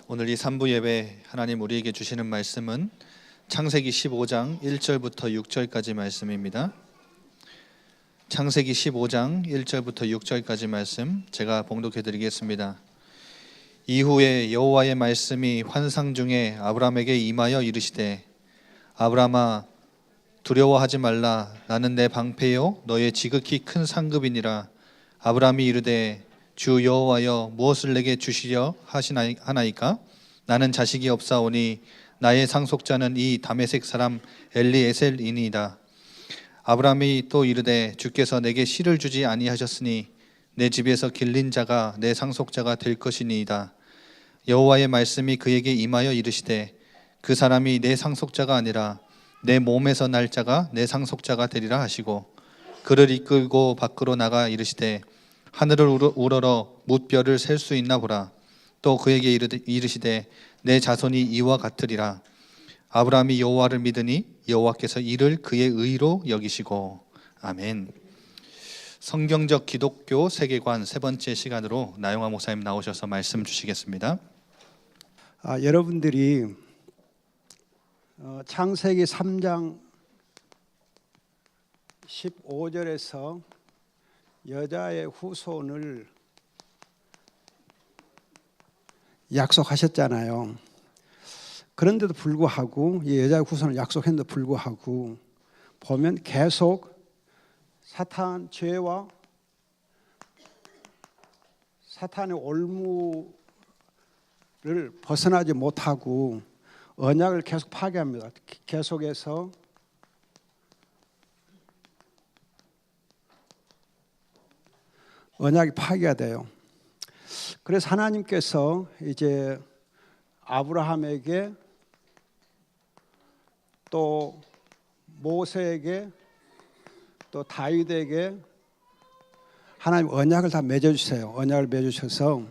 오늘 이 3부 예배 하나님 우리에게 주시는 말씀은 창세기 15장 1절부터 6절까지 말씀입니다. 창세기 15장 1절부터 6절까지 말씀 제가 봉독해 드리겠습니다. 이후에 여호와의 말씀이 환상 중에 아브라함에게 임하여 이르시되 아브라함아 두려워하지 말라. 나는 내 방패요 너의 지극히 큰 상급이니라. 아브라함이 이르되 주 여호와여 무엇을 내게 주시려 하나이까? 나는 자식이 없사오니 나의 상속자는 이 다메섹 사람 엘리에셀이니이다. 아브라함이 또 이르되 주께서 내게 씨를 주지 아니하셨으니 내 집에서 길린 자가 내 상속자가 될 것이니이다. 여호와의 말씀이 그에게 임하여 이르시되 그 사람이 내 상속자가 아니라 내 몸에서 날 자가 내 상속자가 되리라 하시고 그를 이끌고 밖으로 나가 이르시되 하늘을 우러러 뭇별을 셀 수 있나 보라. 또 그에게 이르시되 내 자손이 이와 같으리라. 아브라함이 여호와를 믿으니 여호와께서 이를 그의 의로 여기시고. 아멘. 성경적 기독교 세계관 세 번째 시간으로 나영화 목사님 나오셔서 말씀 주시겠습니다. 여러분들이 창세기 3장 15절에서 여자의 후손을 약속하셨잖아요. 그런데도 불구하고 이 여자의 후손을 약속했는데도 불구하고 보면 계속 사탄 죄와 사탄의 올무를 벗어나지 못하고 언약을 계속 파괴합니다. 계속해서 언약이 파괴가 돼요. 그래서 하나님께서 이제 아브라함에게 또 모세에게 또 다윗에게 하나님 언약을 다 맺어주세요. 언약을 맺으셔서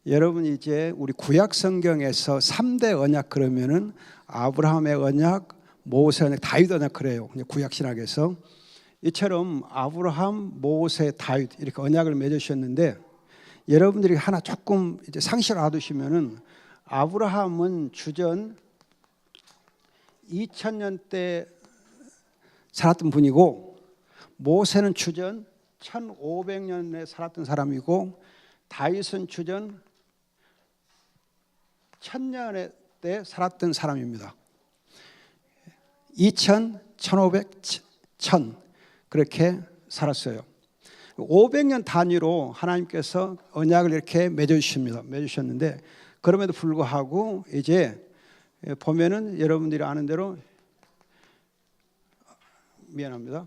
여러분 이제 우리 구약 성경에서 3대 언약 그러면은 아브라함의 언약, 모세 언약, 다윗 언약 그래요. 구약 신학에서 이처럼 아브라함, 모세, 다윗 이렇게 언약을 맺으셨는데 여러분들이 하나 조금 이제 상식을 알아두시면은 아브라함은 주전 2000년 때 살았던 분이고 모세는 주전 1500년에 살았던 사람이고 다윗은 주전 1000년에 때 살았던 사람입니다. 2000, 1500, 1000 그렇게 살았어요. 500년 단위로 하나님께서 언약을 이렇게 맺으셨는데 그럼에도 불구하고 이제 보면은 여러분들이 아는 대로 미안합니다.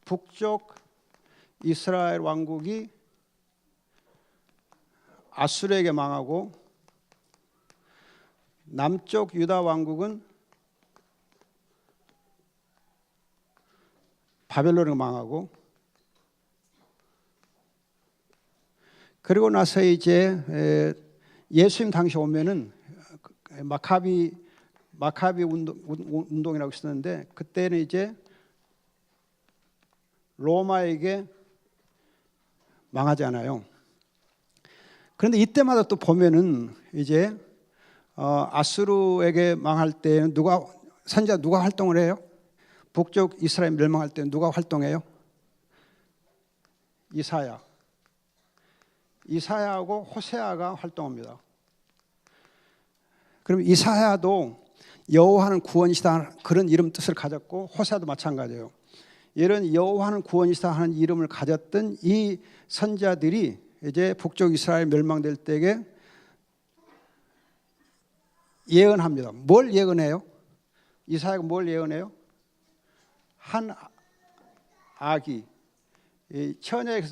북쪽 이스라엘 왕국이 아수르에게 망하고 남쪽 유다 왕국은 바벨론에 망하고 그리고 나서 이제 예수님 당시 오면은 마카비 운동이라고 있었는데 그때는 이제 로마에게 망하잖아요. 그런데 이때마다 또 보면은 이제 아수르에게 망할 때는 선지자 누가 활동을 해요? 북쪽 이스라엘 멸망할 때는 누가 활동해요? 이사야하고 호세아가 활동합니다. 그럼 이사야도 여호와는 구원이시다 그런 이름 뜻을 가졌고 호세아도 마찬가지예요. 이런 여호와는 구원이시다 하는 이름을 가졌던 이 선지자들이 이제 북쪽 이스라엘 멸망될 때에 예언합니다. 뭘 예언해요? 이사야가 뭘 예언해요? 한 아기,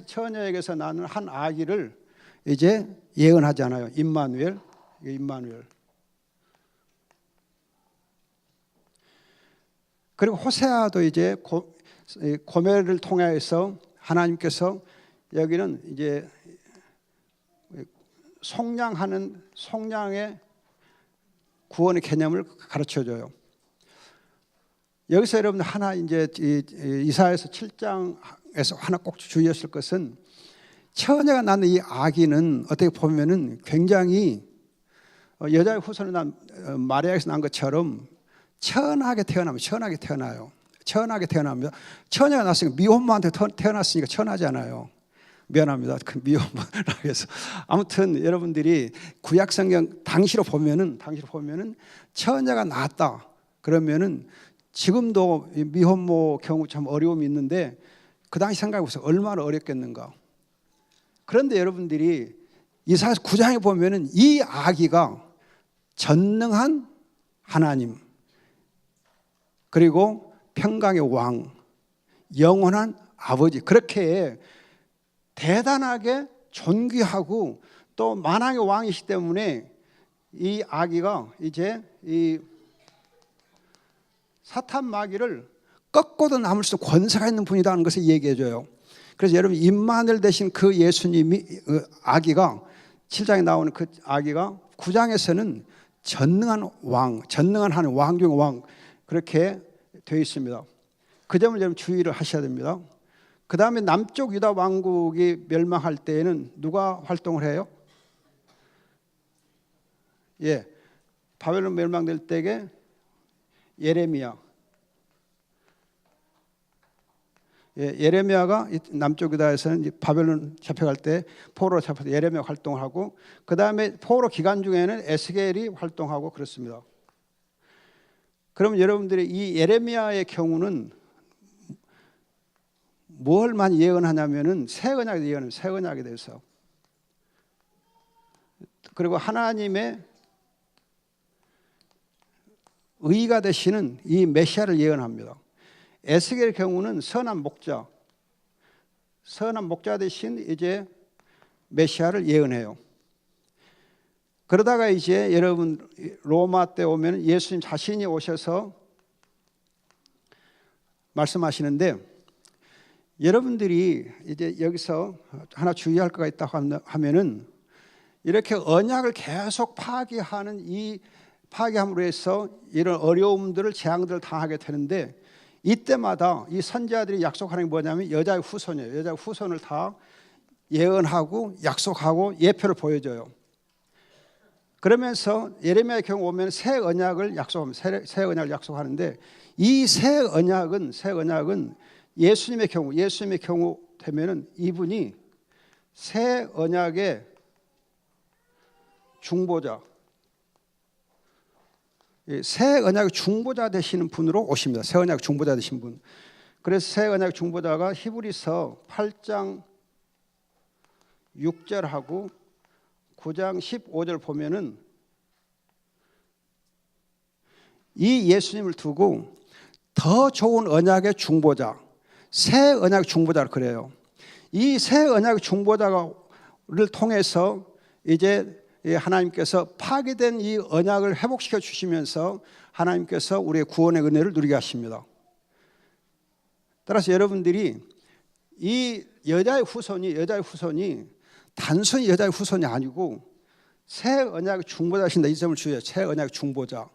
처녀에게서 나는 한 아기를 이제 예언하잖아요. 임마누엘. 그리고 호세아도 이제 고멜을 통해서 하나님께서 여기는 이제 속량의 구원의 개념을 가르쳐줘요. 여기서 여러분 하나 이제 이사야서 7장에서 하나 꼭 주의하실 것은 처녀가 낳는 이 아기는 어떻게 보면은 굉장히 여자의 후손을 난 마리아에서 난 것처럼 천하게 태어나면 천하게 태어나요. 천하게 태어납니다. 처녀가 낳았으니까 미혼모한테 태어났으니까 천하잖아요. 미안합니다. 그 미혼모라 해서 아무튼 여러분들이 구약 성경 당시로 보면은 처녀가 낳았다 그러면은 지금도 미혼모 경우 참 어려움이 있는데 그 당시 생각해보세요. 얼마나 어렵겠는가. 그런데 여러분들이 이사야서 9장에 보면은 이 아기가 전능한 하나님 그리고 평강의 왕 영원한 아버지 그렇게 대단하게 존귀하고 또 만왕의 왕이시기 때문에 이 아기가 이제 이 사탄 마귀를 꺾고도 남을 수 있는 권세가 있는 분이라는 것을 얘기해 줘요. 그래서 여러분 임마누엘 되신 그 예수님이 아기가 7장에 나오는 그 아기가 9장에서는 전능한 왕, 전능한 하나님, 왕 중 왕 그렇게 되어 있습니다. 그 점을 여러분 주의를 하셔야 됩니다. 그 다음에 남쪽 유다 왕국이 멸망할 때에는 누가 활동을 해요? 예, 바벨론 멸망될 때에 예레미야. 예, 예레미야가 남쪽 유다에서는 바벨론 잡혀갈 때 포로로 잡혀서 예레미야 활동을 하고 그 다음에 포로 기간 중에는 에스겔이 활동하고 그렇습니다. 그러면 여러분들이 이 예레미야의 경우는 뭘 많이 예언하냐면은 새 언약에 예언해요. 새 언약에 대해서. 그리고 하나님의 의가 되시는 이 메시아를 예언합니다. 에스겔의 경우는 선한 목자 대신 이제 메시아를 예언해요. 그러다가 이제 여러분 로마 때 오면 예수님 자신이 오셔서 말씀하시는데 여러분들이 이제 여기서 하나 주의할 거가 있다고 하면은 이렇게 언약을 계속 파기하는 이 파기함으로 해서 이런 어려움들을 재앙들을 당하게 되는데 이때마다 이 선지자들이 약속하는 게 뭐냐면 여자의 후손이에요. 여자의 후손을 다 예언하고 약속하고 예표를 보여줘요. 그러면서 예레미야의 경우 오면 새 언약을 약속합니다. 새 언약을 약속하는데 이 새 언약은 예수님의 경우 되면은 이분이 새 언약의 중보자, 새 언약의 중보자 되시는 분으로 오십니다. 새 언약 중보자 되신 분. 그래서 새 언약 중보자가 히브리서 8장 6절하고 9장 15절 보면은 이 예수님을 두고 더 좋은 언약의 중보자, 새 언약 중보자를 그래요. 이 새 언약 중보자를 통해서 이제 하나님께서 파괴된 이 언약을 회복시켜 주시면서 하나님께서 우리의 구원의 은혜를 누리게 하십니다. 따라서 여러분들이 이 여자의 후손이 단순히 여자의 후손이 아니고 새 언약 중보자신다. 이 점을 주의해요. 새 언약 중보자.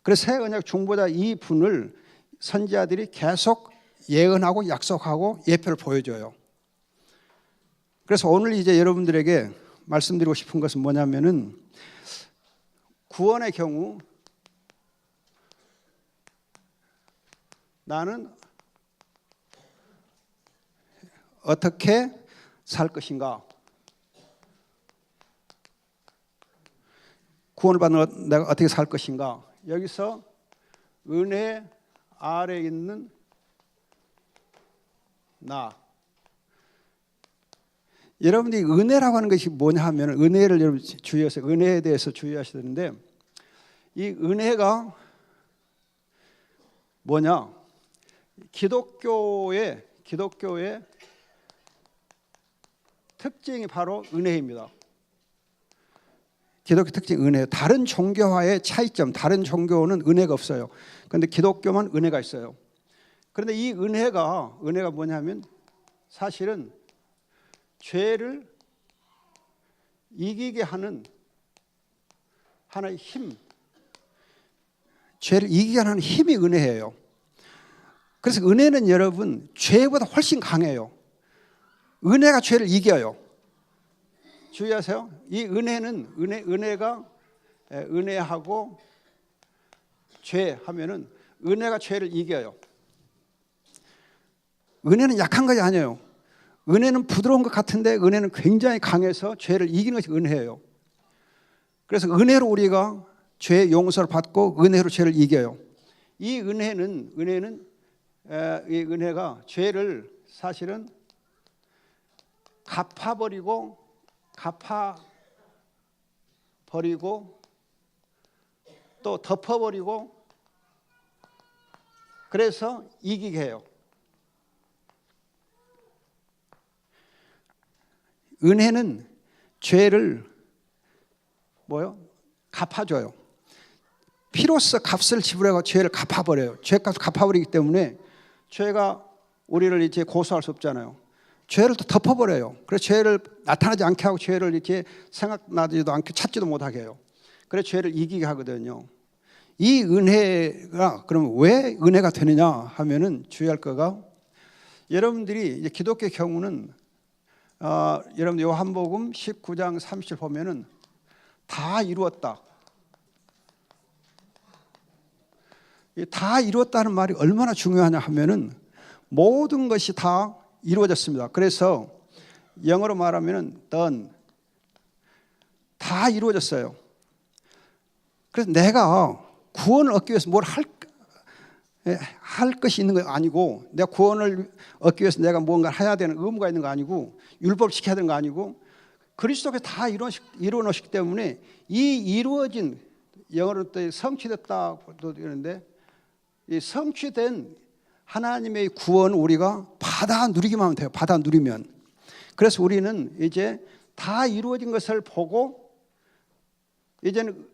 그래서 새 언약 중보자 이 분을 선지자들이 계속 예언하고 약속하고 예표를 보여줘요. 그래서 오늘 이제 여러분들에게 말씀드리고 싶은 것은 뭐냐면은 구원의 경우 나는 어떻게 살 것인가? 구원을 받는 내가 어떻게 살 것인가? 여기서 은혜 아래에 있는 나. 여러분들이 은혜라고 하는 것이 뭐냐 하면 은혜를 여러분 주의해서 은혜에 대해서 주의하셔야 되는데 이 은혜가 뭐냐? 기독교의 특징이 바로 은혜입니다. 기독교 특징 은혜예요. 다른 종교와의 차이점, 다른 종교는 은혜가 없어요. 그런데 기독교만 은혜가 있어요. 그런데 이 은혜가 뭐냐면 사실은 죄를 이기게 하는 하나의 힘, 죄를 이기게 하는 힘이 은혜예요. 그래서 은혜는 여러분 죄보다 훨씬 강해요. 은혜가 죄를 이겨요. 주의하세요. 이 은혜는 은혜가 은혜하고 죄 하면은 은혜가 죄를 이겨요. 은혜는 약한 것이 아니에요. 은혜는 부드러운 것 같은데 은혜는 굉장히 강해서 죄를 이기는 것이 은혜예요. 그래서 은혜로 우리가 죄의 용서를 받고 은혜로 죄를 이겨요. 이 은혜가 죄를 사실은 갚아버리고 또 덮어버리고 그래서 이기게 해요. 은혜는 죄를 갚아줘요. 피로써 값을 지불하고 죄를 갚아버려요. 죄값을 갚아버리기 때문에 죄가 우리를 이제 고소할 수 없잖아요. 죄를 또 덮어버려요. 그래서 죄를 나타나지 않게 하고 죄를 이렇게 생각나지도 않게 찾지도 못하게 해요. 그래서 죄를 이기게 하거든요. 이 은혜가 그럼 왜 은혜가 되느냐 하면은 주의할 거가 여러분들이 이제 기독교의 경우는 여러분 요한복음 19장 30절 보면은 다 이루었다. 다 이루었다는 말이 얼마나 중요하냐 하면은 모든 것이 다 이루어졌습니다. 그래서 영어로 말하면은 done. 다 이루어졌어요. 그래서 내가 구원을 얻기 위해서 뭘 할 것이 있는 거 아니고 내가 구원을 얻기 위해서 내가 뭔가를 해야 되는 의무가 있는 거 아니고 율법을 지켜야 되는 거 아니고 그리스도께서 다 이루어 놓으시기 때문에 이 이루어진 영어로 또 성취됐다고 이러는데 이 성취된 하나님의 구원을 우리가 받아 누리기만 하면 돼요. 받아 누리면. 그래서 우리는 이제 다 이루어진 것을 보고 이제는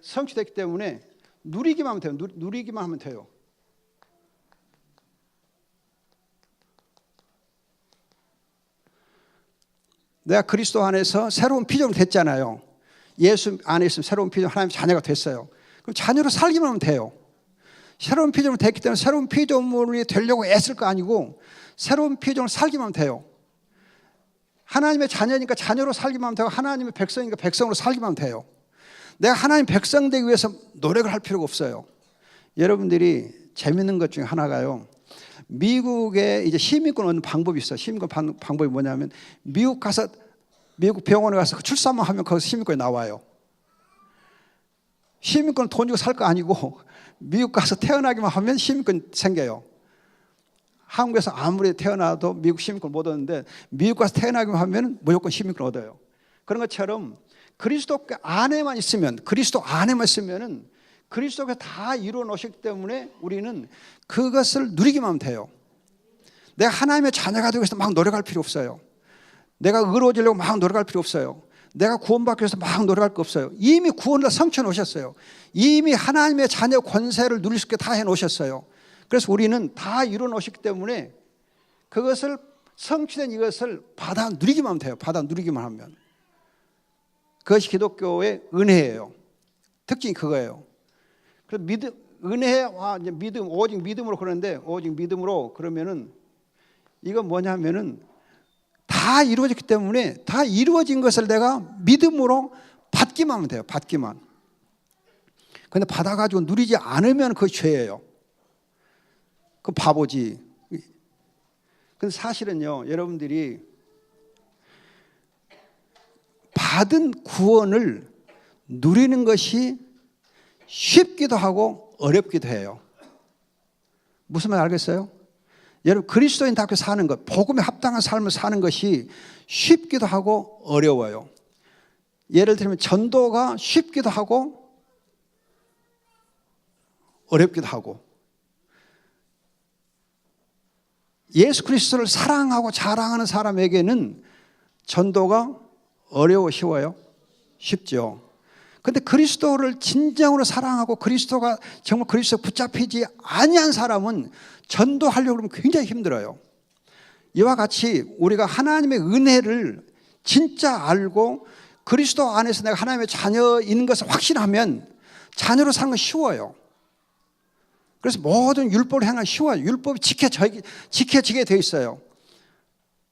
성취됐기 때문에 누리기만 하면 돼요. 누리기만 하면 돼요. 내가 그리스도 안에서 새로운 피조물 됐잖아요. 예수 안에 있으면 새로운 피조물 하나님의 자녀가 됐어요. 그럼 자녀로 살기만 하면 돼요. 새로운 피조물이 됐기 때문에 새로운 피조물이 되려고 애쓸 거 아니고 새로운 피조물을 살기만 하면 돼요. 하나님의 자녀니까 자녀로 살기만 하면 되고 하나님의 백성이니까 백성으로 살기만 하면 돼요. 내가 하나님 백성 되기 위해서 노력을 할 필요가 없어요. 여러분들이 재밌는 것 중에 하나가요. 미국에 이제 시민권 얻는 방법이 있어요. 시민권 받는 방법이 뭐냐면 미국 병원에 가서 출산만 하면 거기서 시민권이 나와요. 시민권 돈 주고 살 거 아니고 미국 가서 태어나기만 하면 시민권 생겨요. 한국에서 아무리 태어나도 미국 시민권 못 얻는데 미국 가서 태어나기만 하면 무조건 시민권 얻어요. 그런 것처럼 그리스도 안에만 있으면 그리스도가 다 이루어 놓으셨기 때문에 우리는 그것을 누리기만 하면 돼요. 내가 하나님의 자녀가 되기 위해서 막 노력할 필요 없어요. 내가 의로워지려고 막 노력할 필요 없어요. 내가 구원받기 위해서 막 노력할 거 없어요. 이미 구원을 다 성취해 놓으셨어요. 이미 하나님의 자녀 권세를 누릴 수 있게 다 해 놓으셨어요. 그래서 우리는 다 이루어 놓으셨기 때문에 그것을 성취된 이것을 받아 누리기만 하면 돼요. 받아 누리기만 하면. 그것이 기독교의 은혜예요. 특징이 그거예요. 그래서 은혜와 이제 믿음, 오직 믿음으로 그러는데 오직 믿음으로 그러면은 이건 뭐냐면은 다 이루어졌기 때문에 다 이루어진 것을 내가 믿음으로 받기만 하면 돼요. 받기만. 그런데 받아가지고 누리지 않으면 그것이 죄예요. 그 바보지. 근데 사실은요, 여러분들이 받은 구원을 누리는 것이 쉽기도 하고 어렵기도 해요. 무슨 말 알겠어요? 여러분 그리스도인답게 사는 것, 복음에 합당한 삶을 사는 것이 쉽기도 하고 어려워요. 예를 들면 전도가 쉽기도 하고 어렵기도 하고 예수 그리스도를 사랑하고 자랑하는 사람에게는 전도가 어려워 쉬워요? 쉽죠. 근데 그리스도를 진정으로 사랑하고 그리스도가 정말 그리스도에 붙잡히지 아니한 사람은 전도하려고 그러면 굉장히 힘들어요. 이와 같이 우리가 하나님의 은혜를 진짜 알고 그리스도 안에서 내가 하나님의 자녀인 것을 확신하면 자녀로 사는 건 쉬워요. 그래서 모든 율법을 행하는 건 쉬워요. 율법이 지켜지게 돼 있어요.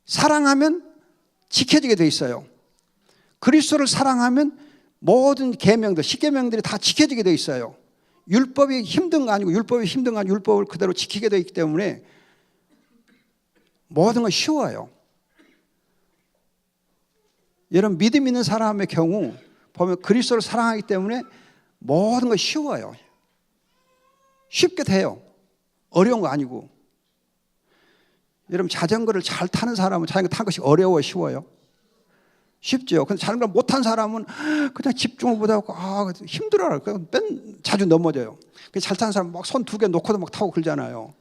사랑하면 지켜지게 돼 있어요. 그리스도를 사랑하면 모든 계명들, 10계명들이 다 지켜지게 돼 있어요. 율법이 힘든 거 아니고 율법을 그대로 지키게 돼 있기 때문에 모든 건 쉬워요. 여러분 믿음 있는 사람의 경우 보면 그리스도를 사랑하기 때문에 모든 건 쉬워요. 쉽게 돼요. 어려운 거 아니고. 여러분 자전거를 잘 타는 사람은 자전거 타는 것이 어려워 쉬워요? 쉽죠. 근데 자전거 못한 사람은 그냥 집중을 못하고 힘들어요. 자주 넘어져요. 잘 타는 사람은 막 손 2개 놓고도 막 타고 그러잖아요.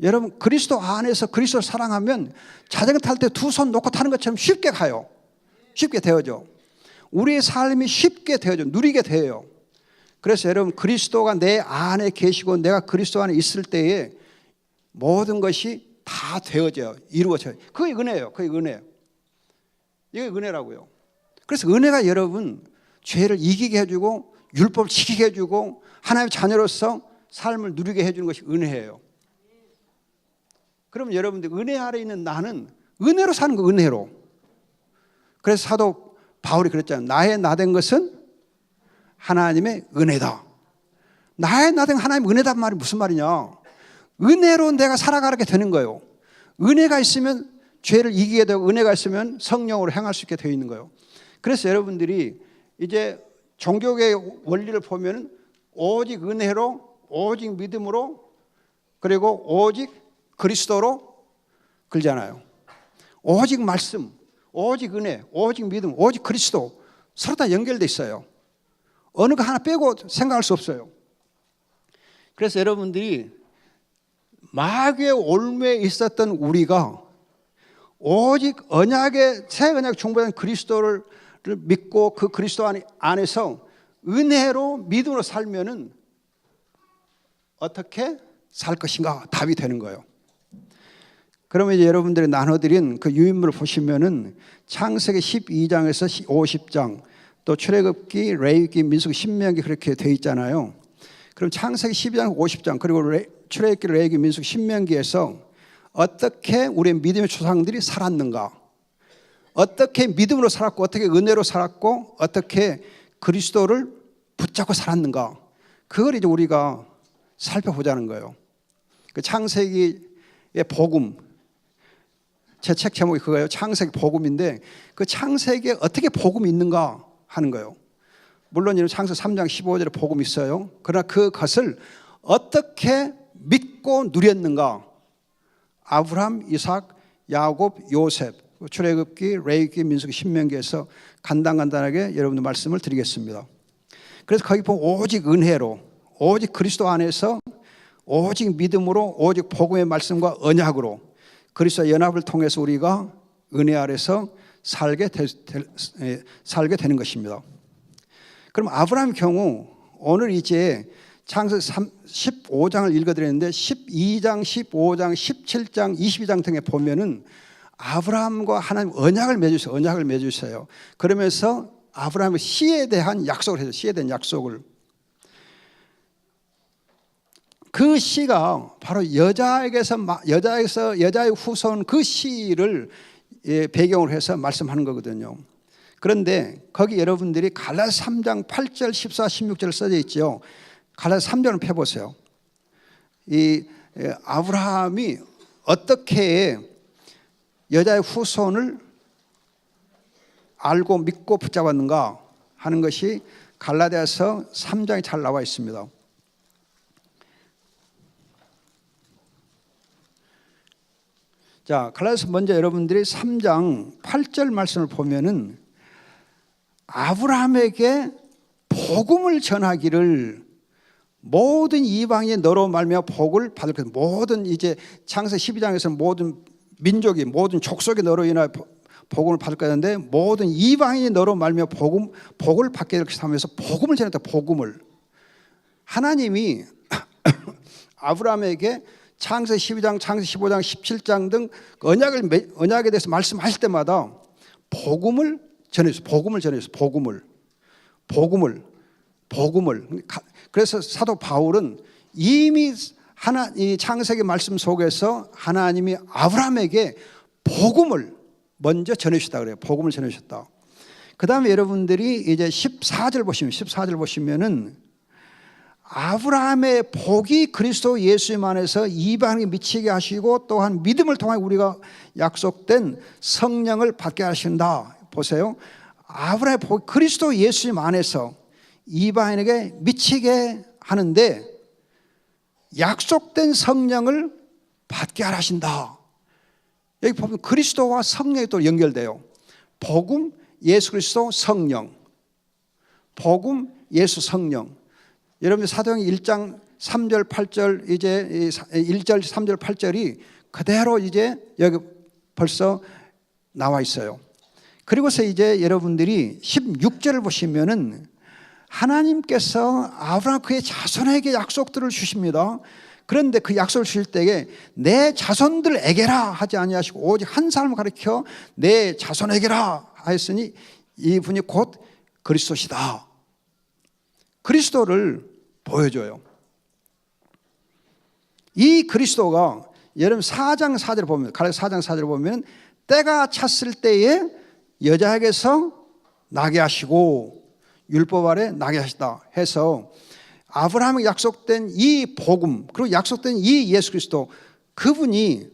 여러분 그리스도 안에서 그리스도를 사랑하면 자전거 탈 때 2손 놓고 타는 것처럼 쉽게 가요. 쉽게 되어져. 우리의 삶이 쉽게 되어져. 누리게 돼요. 그래서 여러분 그리스도가 내 안에 계시고 내가 그리스도 안에 있을 때에 모든 것이 다 되어져요. 이루어져요. 그게 은혜예요. 그게 은혜예요. 이게 은혜라고요. 그래서 은혜가 여러분 죄를 이기게 해주고 율법을 지키게 해주고 하나님의 자녀로서 삶을 누리게 해주는 것이 은혜예요. 그럼 여러분들 은혜 아래 있는 나는 은혜로 사는 거 은혜로. 그래서 사도 바울이 그랬잖아요. 나의 나된 것은 하나님의 은혜다. 나의 나된 하나님의 은혜다 말이 무슨 말이냐. 은혜로 내가 살아가게 되는 거예요. 은혜가 있으면 죄를 이기게 되고 은혜가 있으면 성령으로 행할 수 있게 되어 있는 거예요. 그래서 여러분들이 이제 종교의 원리를 보면 오직 은혜로 오직 믿음으로 그리고 오직 그리스도로 그러잖아요. 오직 말씀, 오직 은혜, 오직 믿음, 오직 그리스도 서로 다 연결되어 있어요. 어느 거 하나 빼고 생각할 수 없어요. 그래서 여러분들이 마귀의 올무에 있었던 우리가 오직 언약의 새 언약 중보된 그리스도를 믿고 그 그리스도 안에서 은혜로 믿음으로 살면은 어떻게 살 것인가 답이 되는 거예요. 그러면 이제 여러분들이 나눠드린 그 유인물을 보시면은 창세기 12장에서 50장 또 출애굽기, 레위기, 민수기, 신명기 그렇게 돼 있잖아요. 그럼 창세기 12장, 50장 그리고 출애굽기, 레위기, 민수기, 신명기에서 어떻게 우리의 믿음의 조상들이 살았는가, 어떻게 믿음으로 살았고 어떻게 은혜로 살았고 어떻게 그리스도를 붙잡고 살았는가, 그걸 이제 우리가 살펴보자는 거예요. 그 창세기의 복음, 제 책 제목이 그거예요. 창세기 복음인데 그 창세기에 어떻게 복음이 있는가 하는 거예요. 물론 이런 창세기 3장 15절에 복음이 있어요. 그러나 그것을 어떻게 믿고 누렸는가, 아브라함, 이삭, 야곱, 요셉, 출애굽기, 레위기, 민수기, 신명기에서 간단하게 여러분들 말씀을 드리겠습니다. 그래서 거기 보면 오직 은혜로, 오직 그리스도 안에서, 오직 믿음으로, 오직 복음의 말씀과 언약으로 그리스도의 연합을 통해서 우리가 은혜 아래서 살게 되는 것입니다. 그럼 아브라함의 경우 오늘 이제 창세기 15장을 읽어드렸는데 12장, 15장, 17장, 22장 등에 보면은 아브라함과 하나님 언약을 맺으셨어요. 그러면서 아브라함의 씨에 대한 약속을 해요. 씨에 대한 약속을. 그 씨가 바로 여자의 후손 그 씨를 배경으로 해서 말씀하는 거거든요. 그런데 거기 여러분들이 갈라디아 3장 8절, 14, 16절 써져 있죠. 갈라디아 3장을 펴보세요. 이 아브라함이 어떻게 여자의 후손을 알고 믿고 붙잡았는가 하는 것이 갈라디아서 3장에 잘 나와 있습니다. 자, 갈라디아서 먼저 여러분들이 3장 8절 말씀을 보면은 아브라함에게 복음을 전하기를 모든 이방인이 너로 말미암아 복을 받을 것이다. 모든 이제 창세기 12장에서는 모든 민족이 모든 족속이 너로 인하여 복음을 받을 것인데 모든 이방인이 너로 말미암아 복을 받게 될 것이다 하면서 복음을 전했다. 복음을 하나님이 아브라함에게 창세기 12장, 창세기 15장, 17장 등 언약에 대해서 말씀하실 때마다 복음을 전했어요. 복음을. 그래서 사도 바울은 이미 이 창세기 말씀 속에서 하나님이 아브라함에게 복음을 먼저 전해주셨다 그래요. 복음을 전해주셨다. 그다음에 여러분들이 이제 14절 보시면은 아브라함의 복이 그리스도 예수님 안에서 이방인에게 미치게 하시고 또한 믿음을 통해 우리가 약속된 성령을 받게 하신다. 보세요. 아브라함의 복이 그리스도 예수님 안에서 이방인에게 미치게 하는데 약속된 성령을 받게 하신다. 여기 보면 그리스도와 성령이 또 연결돼요. 복음, 예수 그리스도, 성령. 복음, 예수, 성령. 여러분 사도행전 1장 3절 8절 이제 1절 3절 8절이 그대로 이제 여기 벌써 나와 있어요. 그리고서 이제 여러분들이 16절을 보시면은 하나님께서 아브라함 그의 자손에게 약속들을 주십니다. 그런데 그 약속을 주실 때에 내 자손들에게라 하지 아니하시고 오직 한 사람을 가리켜 내 자손에게라 하였으니 이분이 곧 그리스도시다. 그리스도를 보여줘요. 이 그리스도가 여러분 4장 4절을 보면 갈라디아 4장 4절을 보면 때가 찼을 때에 여자에게서 나게 하시고 율법 아래 나게 하시다 해서 아브라함에게 약속된 이 복음 그리고 약속된 이 예수 그리스도 그분이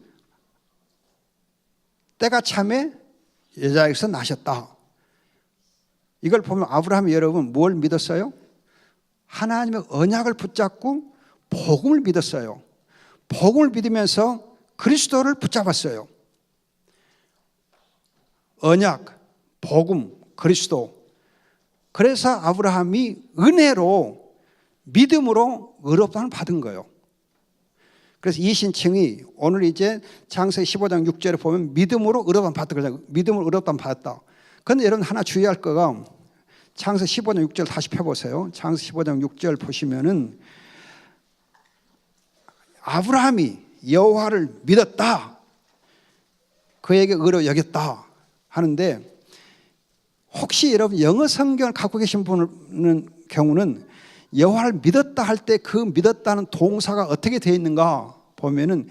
때가 참에 여자에게서 나셨다. 이걸 보면 아브라함이 여러분 뭘 믿었어요? 하나님의 언약을 붙잡고 복음을 믿었어요. 복음을 믿으면서 그리스도를 붙잡았어요. 언약, 복음, 그리스도. 그래서 아브라함이 은혜로 믿음으로 의롭다함을 받은 거예요. 그래서 이 신칭이 오늘 이제 창세기 15장 6절에 보면 믿음으로 의롭다함을 받다 그러잖아요. 믿음으로 의롭다함을 받았다. 그런데 여러분 하나 주의할 거가 창세기 15장 6절 다시 펴보세요. 창세기 15장 6절 보시면은 아브라함이 여호와를 믿었다. 그에게 의로 여겼다 하는데 혹시 여러분 영어 성경을 갖고 계신 분은 경우는 여호와를 믿었다 할 때 그 믿었다는 동사가 어떻게 되어 있는가 보면은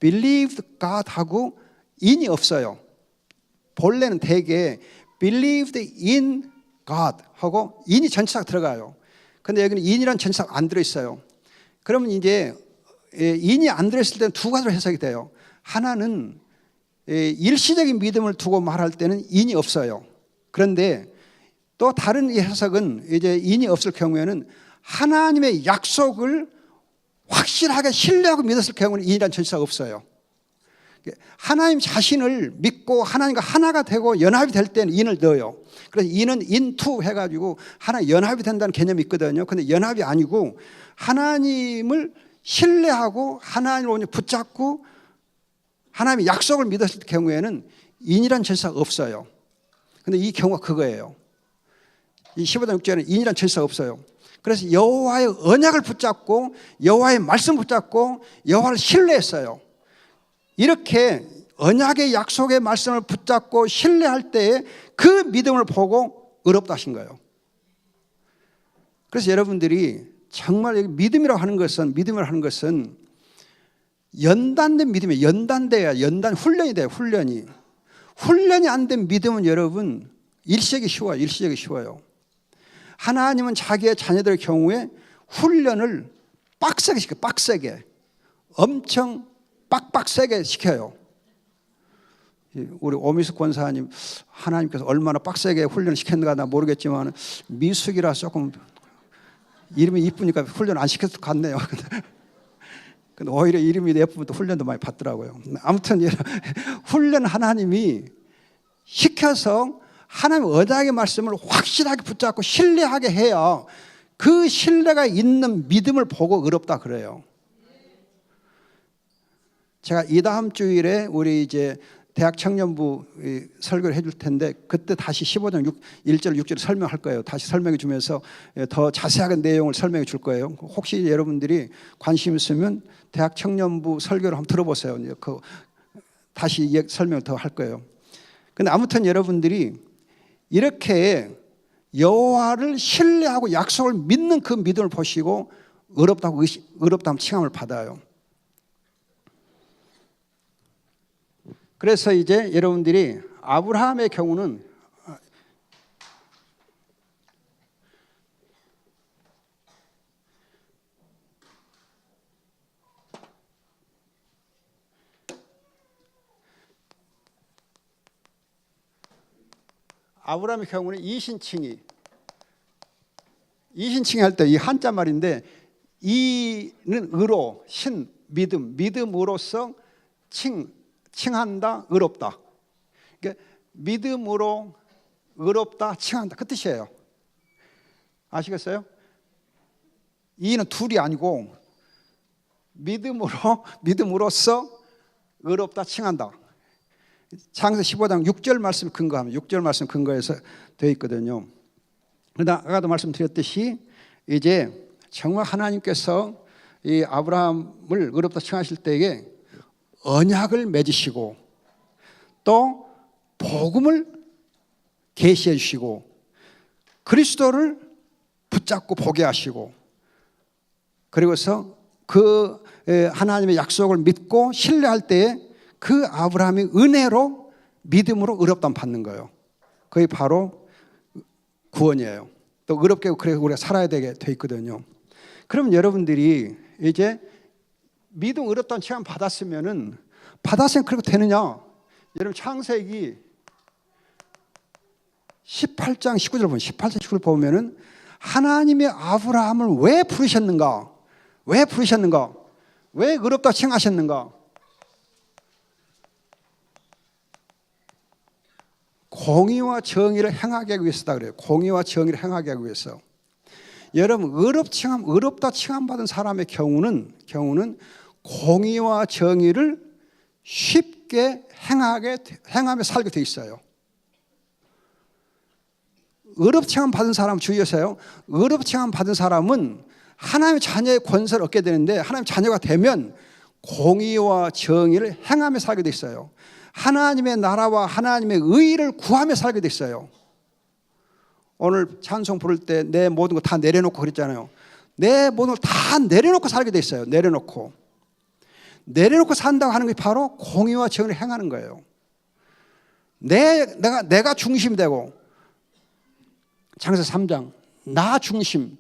believed God 하고 in이 없어요. 본래는 대개 believed in God 하고 in이 전치사가 들어가요. 근데 여기는 in이라는 전치사가 안 들어있어요. 그러면 이제 in이 안 들어있을 때는 두 가지로 해석이 돼요. 하나는 일시적인 믿음을 두고 말할 때는 in이 없어요. 그런데 또 다른 해석은 이제 in이 없을 경우에는 하나님의 약속을 확실하게 신뢰하고 믿었을 경우는 in이라는 전치사가 없어요. 하나님 자신을 믿고 하나님과 하나가 되고 연합이 될 때는 in을 넣어요. 그래서 in은 into 해가지고 하나 연합이 된다는 개념이 있거든요. 근데 연합이 아니고 하나님을 신뢰하고 하나님을 붙잡고 하나님의 약속을 믿었을 경우에는 in이라는 전치사가 없어요. 근데 이 경우가 그거예요. 이 15장 6절에는 in이라는 전치사가 없어요. 그래서 여호와의 언약을 붙잡고 여호와의 말씀을 붙잡고 여호와를 신뢰했어요. 이렇게 언약의 약속의 말씀을 붙잡고 신뢰할 때에 그 믿음을 보고 의롭다 하신 거예요. 그래서 여러분들이 정말 믿음이라고 하는 것은 연단된 믿음이에요. 연단돼야 연단 훈련이 돼요. 훈련이 안 된 믿음은 여러분 일시적이 쉬워요. 하나님은 자기의 자녀들의 경우에 훈련을 빡세게 시켜요. 빡세게. 엄청 빡세게 시켜요. 우리 오미숙 권사님 하나님께서 얼마나 빡세게 훈련을 시켰는가 나 모르겠지만 미숙이라 조금 이름이 이쁘니까 훈련 안 시켰을 것 같네요. 근데 오히려 이름이 예쁘면 또 훈련도 많이 받더라고요. 아무튼 훈련 하나님이 시켜서 하나님의 언약의 말씀을 확실하게 붙잡고 신뢰하게 해야 그 신뢰가 있는 믿음을 보고 의롭다 그래요. 제가 이 다음 주일에 우리 이제 대학 청년부 설교를 해줄 텐데 그때 다시 15장 1절 6절을 설명할 거예요. 다시 설명해 주면서 더 자세한 내용을 설명해 줄 거예요. 혹시 여러분들이 관심 있으면 대학 청년부 설교를 한번 들어보세요. 다시 설명을 더 할 거예요. 근데 아무튼 여러분들이 이렇게 여호와를 신뢰하고 약속을 믿는 그 믿음을 보시고 의롭다고 칭함을 받아요. 그래서 이제 여러분들이 아브라함의 경우는 아브라함의 경우는 이신칭이 할 때 이 한자 말인데 이는 의로, 신, 믿음, 믿음으로써 칭한다, 의롭다. 그러니까 믿음으로 의롭다, 칭한다 그 뜻이에요. 아시겠어요? 이는 둘이 아니고 믿음으로써 의롭다, 칭한다. 창세기 15장 6절 말씀 근거하면 6절 말씀 근거해서 되어 있거든요. 그러나 아까도 말씀드렸듯이 이제 정말 하나님께서 이 아브라함을 의롭다 칭하실 때에 언약을 맺으시고 또 복음을 계시해 주시고 그리스도를 붙잡고 보게 하시고 그리고서 그 하나님의 약속을 믿고 신뢰할 때에 그 아브라함이 은혜로 믿음으로 의롭다함 받는 거예요. 그게 바로 구원이에요. 또 의롭게 그래 우리가 살아야 되게 돼 있거든요. 그럼 여러분들이 이제 믿음 의롭다는 칭함 받았으면 그렇게 되느냐? 여러분 창세기 18장 19절 보면 18장 19절 보면은 하나님의 아브라함을 왜 부르셨는가? 왜 의롭다 칭하셨는가? 공의와 정의를 행하게 하기 위해서다 그래요. 공의와 정의를 행하게 하기 위해서. 여러분 의롭다 칭함 받은 사람의 경우는 공의와 정의를 쉽게 행하며 살게 돼 있어요. 의롭다 칭함 받은 사람 주의하세요. 의롭다 칭함 받은 사람은 하나님의 자녀의 권세를 얻게 되는데 하나님의 자녀가 되면 공의와 정의를 행하며 살게 돼 있어요. 하나님의 나라와 하나님의 의를 구하며 살게 돼 있어요. 오늘 찬송 부를 때 내 모든 거 다 내려놓고 그랬잖아요. 내 모든 걸 다 내려놓고 살게 돼 있어요. 내려놓고 산다고 하는 게 바로 공의와 정의를 행하는 거예요. 내가 중심이 되고 창세기 3장 나 중심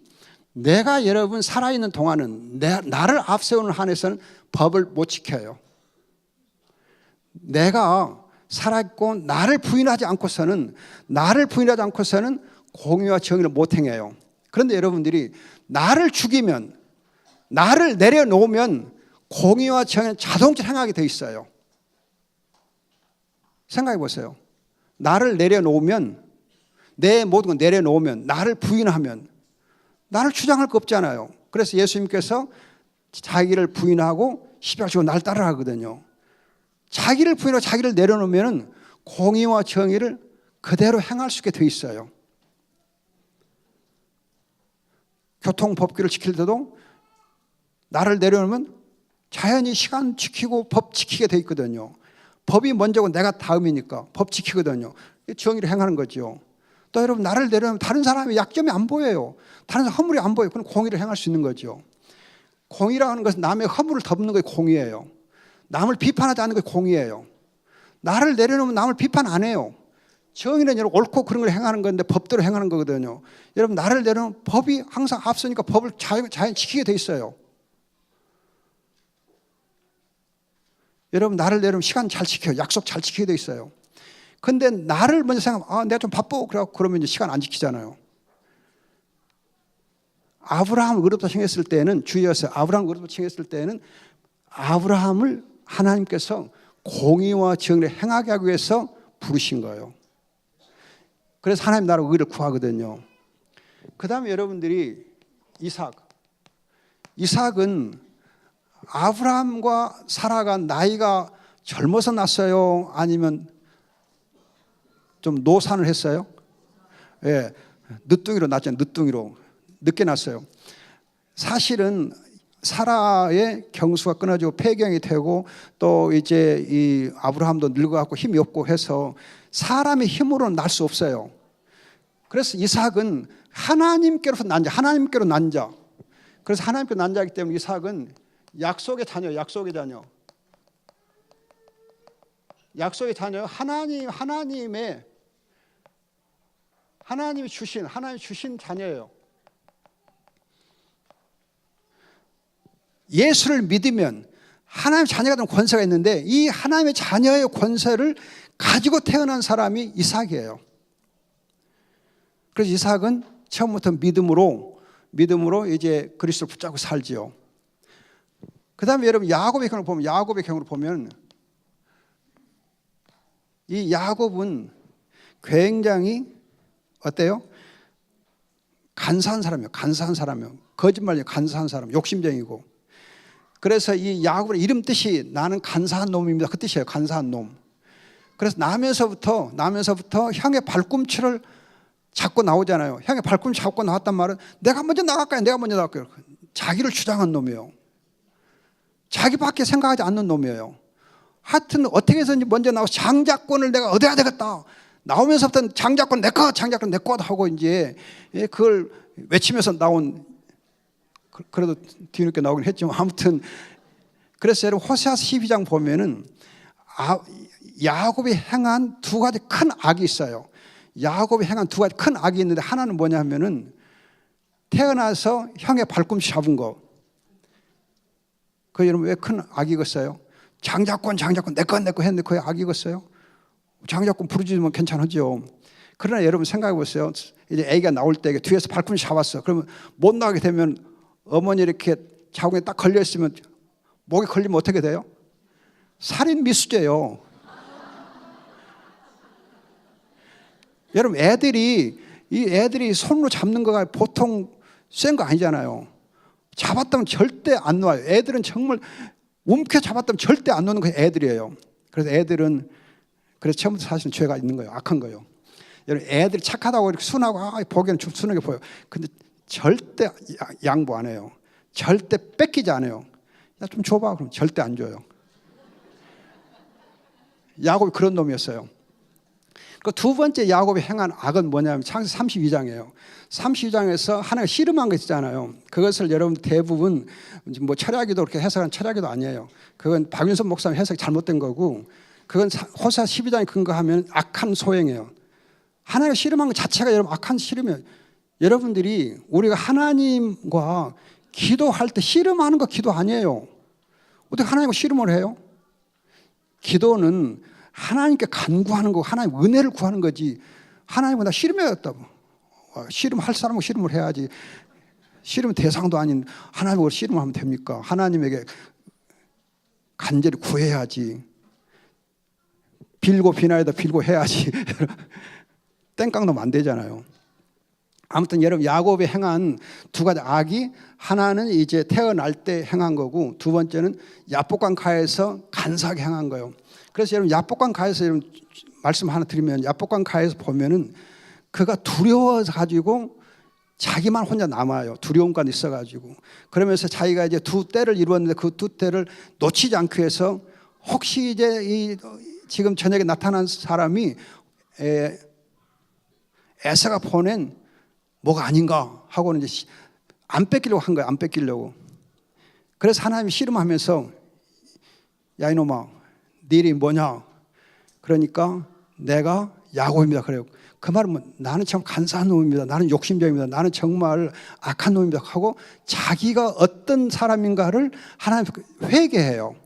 내가 여러분 살아있는 동안은 나를 앞세우는 한에서는 법을 못 지켜요. 내가 살아있고 나를 부인하지 않고서는 공의와 정의를 못 행해요. 그런데 여러분들이 나를 죽이면 나를 내려놓으면 공의와 정의는 자동적으로 행하게 돼 있어요. 생각해 보세요. 나를 내려놓으면 내 모든 걸 내려놓으면 나를 부인하면 나를 주장할 거 없잖아요. 그래서 예수님께서 자기를 부인하고 십자가 지고 날 따라가거든요. 자기를 부인하고 자기를 내려놓으면 공의와 정의를 그대로 행할 수 있게 돼 있어요. 교통법규를 지킬 때도 나를 내려놓으면 자연히 시간 지키고 법 지키게 돼 있거든요. 법이 먼저고 내가 다음이니까 법 지키거든요. 정의를 행하는 거죠. 또 여러분 나를 내려놓으면 다른 사람의 약점이 안 보여요. 다른 사람 허물이 안 보여요. 그럼 공의를 행할 수 있는 거죠. 공의라고 하는 것은 남의 허물을 덮는 게 공의예요. 남을 비판하지 않는 게 공의예요. 나를 내려놓으면 남을 비판 안 해요. 정의는 여러분 옳고 그런 걸 행하는 건데 법대로 행하는 거거든요. 여러분 나를 내려놓으면 법이 항상 앞서니까 법을 자연 지키게 돼 있어요. 여러분 나를 내려놓으면 시간 잘 지켜요. 약속 잘 지키게 돼 있어요. 근데 나를 먼저 생각하면 내가 좀 바빠 그러면 이제 시간 안 지키잖아요. 아브라함을 의롭다 칭했을 때는 주의하세요. 아브라함을 의롭다 칭했을 때는 아브라함을 하나님께서 공의와 정의를 행하게 하기 위해서 부르신 거예요. 그래서 하나님 나라 의를 구하거든요. 그 다음에 여러분들이 이삭은 아브라함과 사라가 나이가 젊어서 났어요? 아니면 좀 노산을 했어요? 예, 늦둥이로 났잖아요. 늦게 났어요. 사실은 사라의 경수가 끊어지고 폐경이 되고 또 이제 이 아브라함도 늙어갖고 힘이 없고 해서 사람의 힘으로는 날 수 없어요. 그래서 이삭은 하나님께로 난 자. 그래서 하나님께로 난 자이기 때문에 이삭은 약속의 자녀. 하나님이 주신 자녀예요. 예수를 믿으면 하나님의 자녀가 되는 권세가 있는데 이 하나님의 자녀의 권세를 가지고 태어난 사람이 이삭이에요. 그래서 이삭은 처음부터 믿음으로 이제 그리스도를 붙잡고 살지요. 그다음에 여러분 야곱의 경우를 보면 이 야곱은 굉장히 어때요? 간사한 사람이에요. 거짓말이에요. 간사한 사람, 욕심쟁이고. 그래서 이 야곱의 이름 뜻이 나는 간사한 놈입니다. 그 뜻이에요. 간사한 놈. 그래서 나면서부터 형의 발꿈치를 잡고 나오잖아요. 형의 발꿈치 잡고 나왔단 말은 내가 먼저 나갈까요? 자기를 주장한 놈이에요. 자기밖에 생각하지 않는 놈이에요. 하여튼 어떻게 해서든지 먼저 나와서 장자권을 내가 얻어야 되겠다. 나오면서부터 장자권 내 거 하고 이제 그걸 외치면서 나온, 그래도 뒤늦게 나오긴 했지만 아무튼 그래서 여러분 호세아서 12장 보면은 야곱이 행한 두 가지 큰 악이 있어요. 야곱이 행한 두 가지 큰 악이 있는데 하나는 뭐냐면은 태어나서 형의 발꿈치 잡은 거. 그 여러분 왜 큰 악이겠어요? 장자권 내 거 했는데 그게 악이겠어요? 장자권 부르짖으면 괜찮으죠. 그러나 여러분 생각해 보세요. 이제 아기가 나올 때 뒤에서 발꿈치 잡았어. 그러면 못 나가게 되면 어머니 이렇게 자궁에 딱 걸려 있으면 목에 걸리면 어떻게 돼요? 살인 미수죄요. 여러분 애들이 손으로 잡는 거가 보통 센 거 아니잖아요. 잡았다면 절대 안 놓아요. 애들은 정말 움켜 잡았다면 절대 안 놓는 게 애들이에요. 그래서 애들은 처음부터 사실은 죄가 있는 거예요. 악한 거예요. 여러분 애들이 착하다고 이렇게 순하고 보기에는 좀 순하게 보여요. 근데 절대 양보 안 해요. 절대 뺏기지 않아요. 야, 좀 줘봐. 그럼 절대 안 줘요. 야곱이 그런 놈이었어요. 그 두 번째 야곱이 행한 악은 뭐냐면 창세기 32장이에요. 32장에서 하나가 씨름한 거 있잖아요. 그것을 여러분 대부분 뭐 철학기도 그렇게 해석한 철학기도 아니에요. 그건 박윤선 목사님 해석이 잘못된 거고, 그건 호세아 12장에 근거하면 악한 소행이에요. 하나가 씨름한 것 자체가 여러분 악한 씨름이에요. 여러분들이 우리가 하나님과 기도할 때 씨름하는 거 기도 아니에요. 어떻게 하나님과 씨름을 해요? 기도는 하나님께 간구하는 거고 하나님 은혜를 구하는 거지. 하나님과 나 씨름해야겠다고. 씨름할 사람하고 씨름을 해야지. 씨름 대상도 아닌 하나님하고 씨름을 하면 됩니까? 하나님에게 간절히 구해야지. 빌고 비나에다 빌고 해야지. 땡깡 넣으면 안 되잖아요. 아무튼 여러분 야곱이 행한 두 가지 악이, 하나는 이제 태어날 때 행한 거고, 두 번째는 야복강 가에서 간사하게 행한 거예요. 그래서 여러분 야복강 가에서 여러분 말씀 하나 드리면, 야복강 가에서 보면은 그가 두려워서 가지고 자기만 혼자 남아요. 두려움까지 있어가지고. 그러면서 자기가 이제 두 때를 이루었는데 그 두 때를 놓치지 않기 위해서 혹시 이제 지금 저녁에 나타난 사람이 에서가 보낸 뭐가 아닌가 하고는 이제 안 뺏기려고 한 거예요. 안 뺏기려고. 그래서 하나님이 씨름하면서 야 이놈아 네 이름이 뭐냐? 그러니까 내가 야곱입니다. 그래요. 그 말은 뭐, 나는 참 간사한 놈입니다. 나는 욕심쟁입니다. 나는 정말 악한 놈입니다. 하고 자기가 어떤 사람인가를 하나님 회개해요.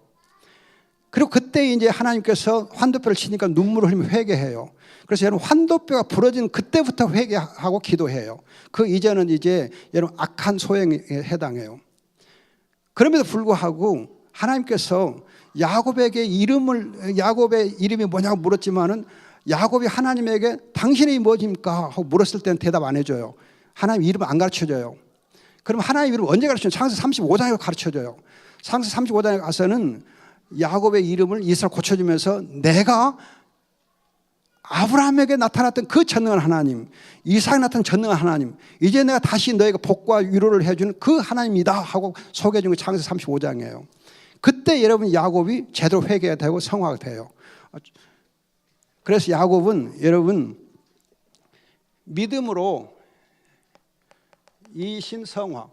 그리고 그때 이제 하나님께서 환도뼈를 치니까 눈물을 흘리며 회개해요. 그래서 여러분 환도뼈가 부러진 그때부터 회개하고 기도해요. 그 이전은 이제 여러분 악한 소행에 해당해요. 그럼에도 불구하고 하나님께서 야곱의 이름이 뭐냐고 물었지만은 야곱이 하나님에게 당신의 이름이 뭐입니까? 하고 물었을 때는 대답 안 해줘요. 하나님 이름을 안 가르쳐줘요. 그럼 하나님 이름을 언제 가르쳐줘요? 창세기 35장에 가르쳐줘요. 창세기 35장에 가서는 야곱의 이름을 이스라엘 고쳐주면서 내가 아브라함에게 나타났던 그 전능한 하나님, 이삭에 나타난 전능한 하나님, 이제 내가 다시 너에게 복과 위로를 해주는 그 하나님이다 하고 소개해준 게 창세기 35장이에요. 그때 여러분 야곱이 제대로 회개가 되고 성화가 돼요. 그래서 야곱은 여러분 믿음으로 이신성화,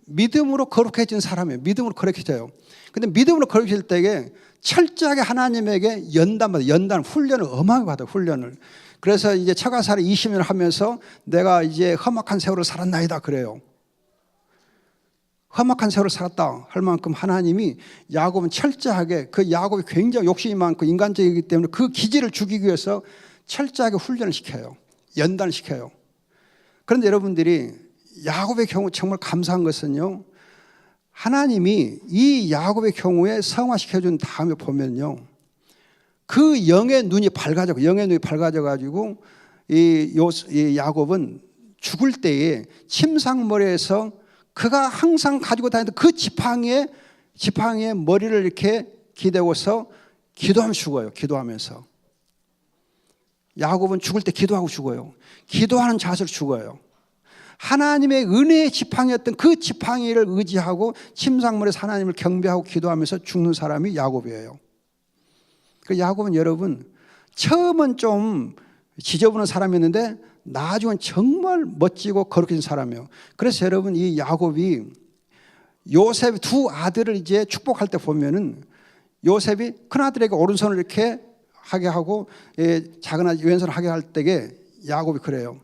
믿음으로 거룩해진 사람이에요. 믿음으로 거룩해져요. 근데 믿음으로 거룩해질 때에 철저하게 하나님에게 연단 훈련을 엄하게 받아요. 훈련을. 그래서 이제 처가살이 20년을 하면서 내가 이제 험악한 세월을 살았나이다 그래요. 험악한 세월을 살았다 할 만큼 하나님이 야곱은 철저하게, 그 야곱이 굉장히 욕심이 많고 인간적이기 때문에 그 기질을 죽이기 위해서 철저하게 훈련을 시켜요. 연단을 시켜요. 그런데 여러분들이 야곱의 경우 정말 감사한 것은요, 하나님이 이 야곱의 경우에 성화시켜준 다음에 보면요, 그 영의 눈이 밝아져가지고 이 야곱은 죽을 때에 침상머리에서 그가 항상 가지고 다니던 그 지팡이에 머리를 이렇게 기대고서 기도하면서 죽어요. 기도하면서. 야곱은 죽을 때 기도하고 죽어요. 기도하는 자세로 죽어요. 하나님의 은혜의 지팡이였던 그 지팡이를 의지하고 침상물에서 하나님을 경배하고 기도하면서 죽는 사람이 야곱이에요. 그 야곱은 여러분, 처음은 좀 지저분한 사람이었는데 나중은 정말 멋지고 거룩해진 사람이에요. 그래서 여러분, 이 야곱이 요셉 두 아들을 이제 축복할 때 보면은 요셉이 큰 아들에게 오른손을 이렇게 하게 하고 작은 아들 왼손을 하게 할 때에 야곱이 그래요.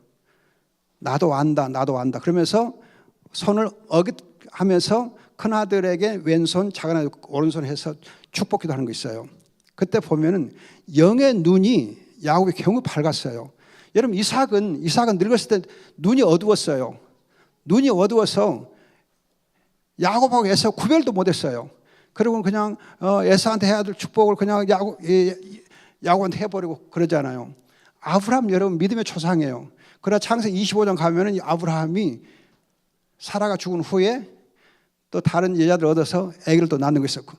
나도 안다. 그러면서 손을 어깃하면서 큰 아들에게 왼손, 작은 아들 오른손 해서 축복기도 하는 거 있어요. 그때 보면은 영의 눈이 야곱의 경우 밝았어요. 여러분, 이삭은 늙었을 때 눈이 어두웠어요. 눈이 어두워서 야곱하고 에서 구별도 못했어요. 그리고 그냥 에서한테 해야 될 축복을 그냥 야곱한테 해버리고 그러잖아요. 아브라함 여러분 믿음의 조상이에요. 그러나 창세기 25장 가면은 아브라함이 사라가 죽은 후에 또 다른 여자들 얻어서 아기를 또 낳는 거 있었고,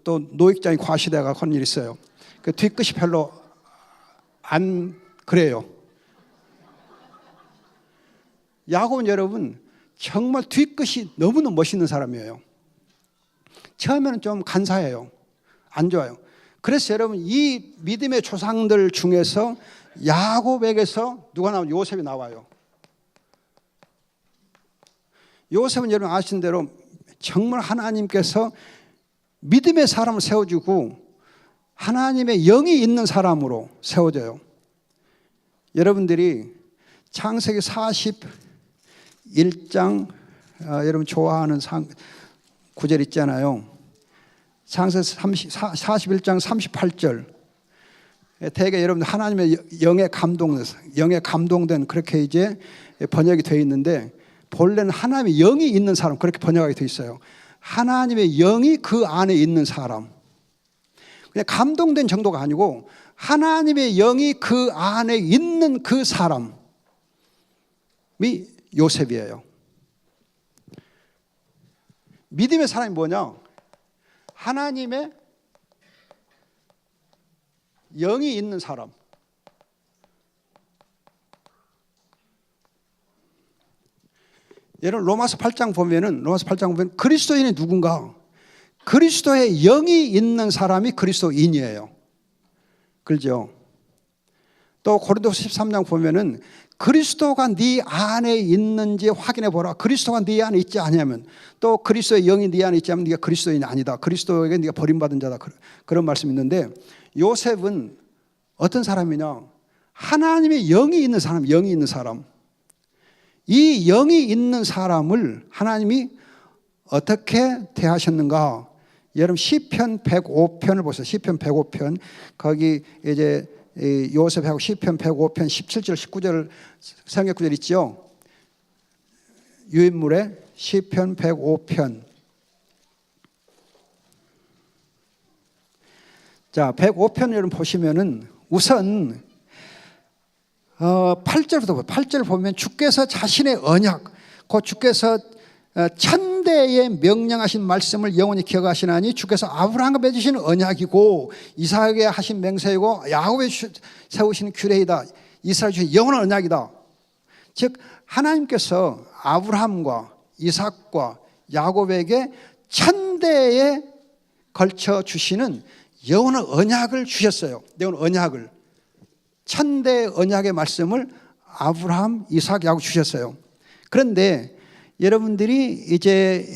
또 노익장이 과시되가 한 일이 있어요. 그 뒤끝이 별로 안 그래요. 야곱은 여러분 정말 뒤끝이 너무너무 멋있는 사람이에요. 처음에는 좀 간사해요. 안 좋아요. 그래서 여러분, 이 믿음의 조상들 중에서 야곱에게서 누가 나오면 요셉이 나와요. 요셉은 여러분 아시는 대로 정말 하나님께서 믿음의 사람을 세워주고 하나님의 영이 있는 사람으로 세워져요. 여러분들이 창세기 41장 여러분 좋아하는 구절 있잖아요. 창세기 41장 38절. 대개 여러분 하나님의 영에 감동된 그렇게 이제 번역이 되어 있는데, 본래는 하나님의 영이 있는 사람 그렇게 번역하게 되어 있어요. 하나님의 영이 그 안에 있는 사람. 그냥 감동된 정도가 아니고 하나님의 영이 그 안에 있는 그 사람이 요셉이에요. 믿음의 사람이 뭐냐? 하나님의 영이 있는 사람. 여러분 로마서 8장 보면 그리스도인이 누군가? 그리스도의 영이 있는 사람이 그리스도인이에요. 그렇죠? 또 고린도서 13장 보면은 그리스도가 네 안에 있는지 확인해 보라. 그리스도가 네 안에 있지 않으면, 또 그리스도의 영이 네 안에 있지 않으면 네가 그리스도인이 아니다. 그리스도에게 네가 버림받은 자다. 그런 말씀이 있는데, 요셉은 어떤 사람이냐? 하나님의 영이 있는 사람, 영이 있는 사람. 이 영이 있는 사람을 하나님이 어떻게 대하셨는가? 여러분 시편 105편을 보세요. 시편 105편. 거기 이제 요셉하고 시편 105편 17절 19절 성경 구절 있죠? 유인물에 시편 105편. 자, 105편 여러분 보시면은 우선 8절을 보면 주께서 자신의 언약, 곧 주께서 천대에 명령하신 말씀을 영원히 기억하시나니 주께서 아브라함과 맺으신 언약이고 이삭에게 하신 맹세이고 야곱에 세우신 규례이다. 이스라엘 주신 영원한 언약이다. 즉 하나님께서 아브라함과 이삭과 야곱에게 천대에 걸쳐 주시는 영원한 언약을 주셨어요. 영원한 언약을. 천대 언약의 말씀을 아브라함, 이삭, 야곱 주셨어요. 그런데 여러분들이 이제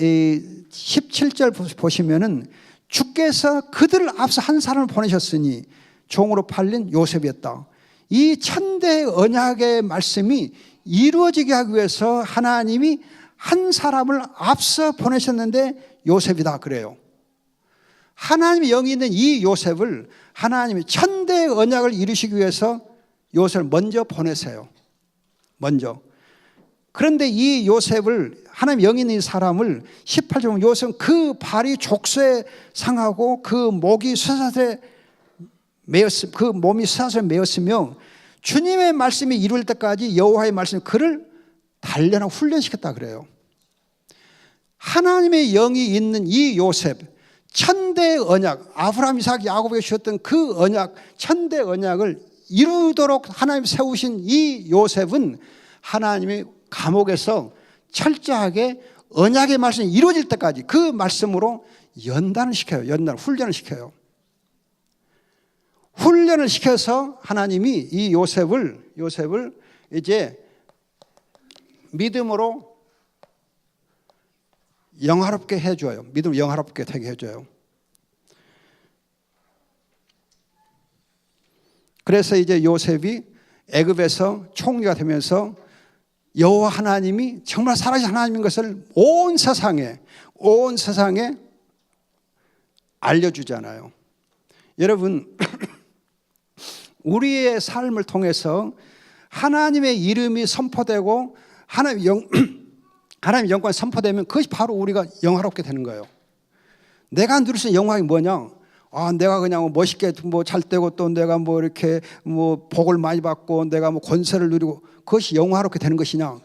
17절 보시면은 주께서 그들을 앞서 한 사람을 보내셨으니 종으로 팔린 요셉이었다. 이 천대 언약의 말씀이 이루어지게 하기 위해서 하나님이 한 사람을 앞서 보내셨는데 요셉이다 그래요. 하나님의 영이 있는 이 요셉을 하나님이 천대의 언약을 이루시기 위해서 요셉을 먼저 보내세요. 먼저. 그런데 이 요셉을 하나님 영이 있는 이 사람을 18절 보면 요셉은 그 발이 족쇄에 상하고 그 목이 쇠사슬에 매였음, 그 몸이 쇠사슬에 매였으며 주님의 말씀이 이룰 때까지 여호와의 말씀이 그를 단련하고 훈련시켰다 그래요. 하나님의 영이 있는 이 요셉, 천대의 언약, 아브라함, 이삭, 야곱에게 주셨던 그 언약, 천대의 언약을 이루도록 하나님 세우신 이 요셉은 하나님의 감옥에서 철저하게 언약의 말씀이 이루어질 때까지 그 말씀으로 연단을 시켜요. 훈련을 시켜요. 훈련을 시켜서 하나님이 이 요셉을 이제 믿음으로 영화롭게 해줘요. 믿음으로 영화롭게 되게 해줘요. 그래서 이제 요셉이 애굽에서 총리가 되면서 여호와 하나님이 정말 살아계신 하나님인 것을 온 세상에 알려주잖아요. 여러분, 우리의 삶을 통해서 하나님의 이름이 선포되고 하나님의 영광이 선포되면 그것이 바로 우리가 영화롭게 되는 거예요. 내가 누릴 수 있는 영광이 뭐냐? 내가 그냥 멋있게 잘 되고 또 내가 이렇게 복을 많이 받고 내가 권세를 누리고 그것이 영화롭게 되는 것이냐?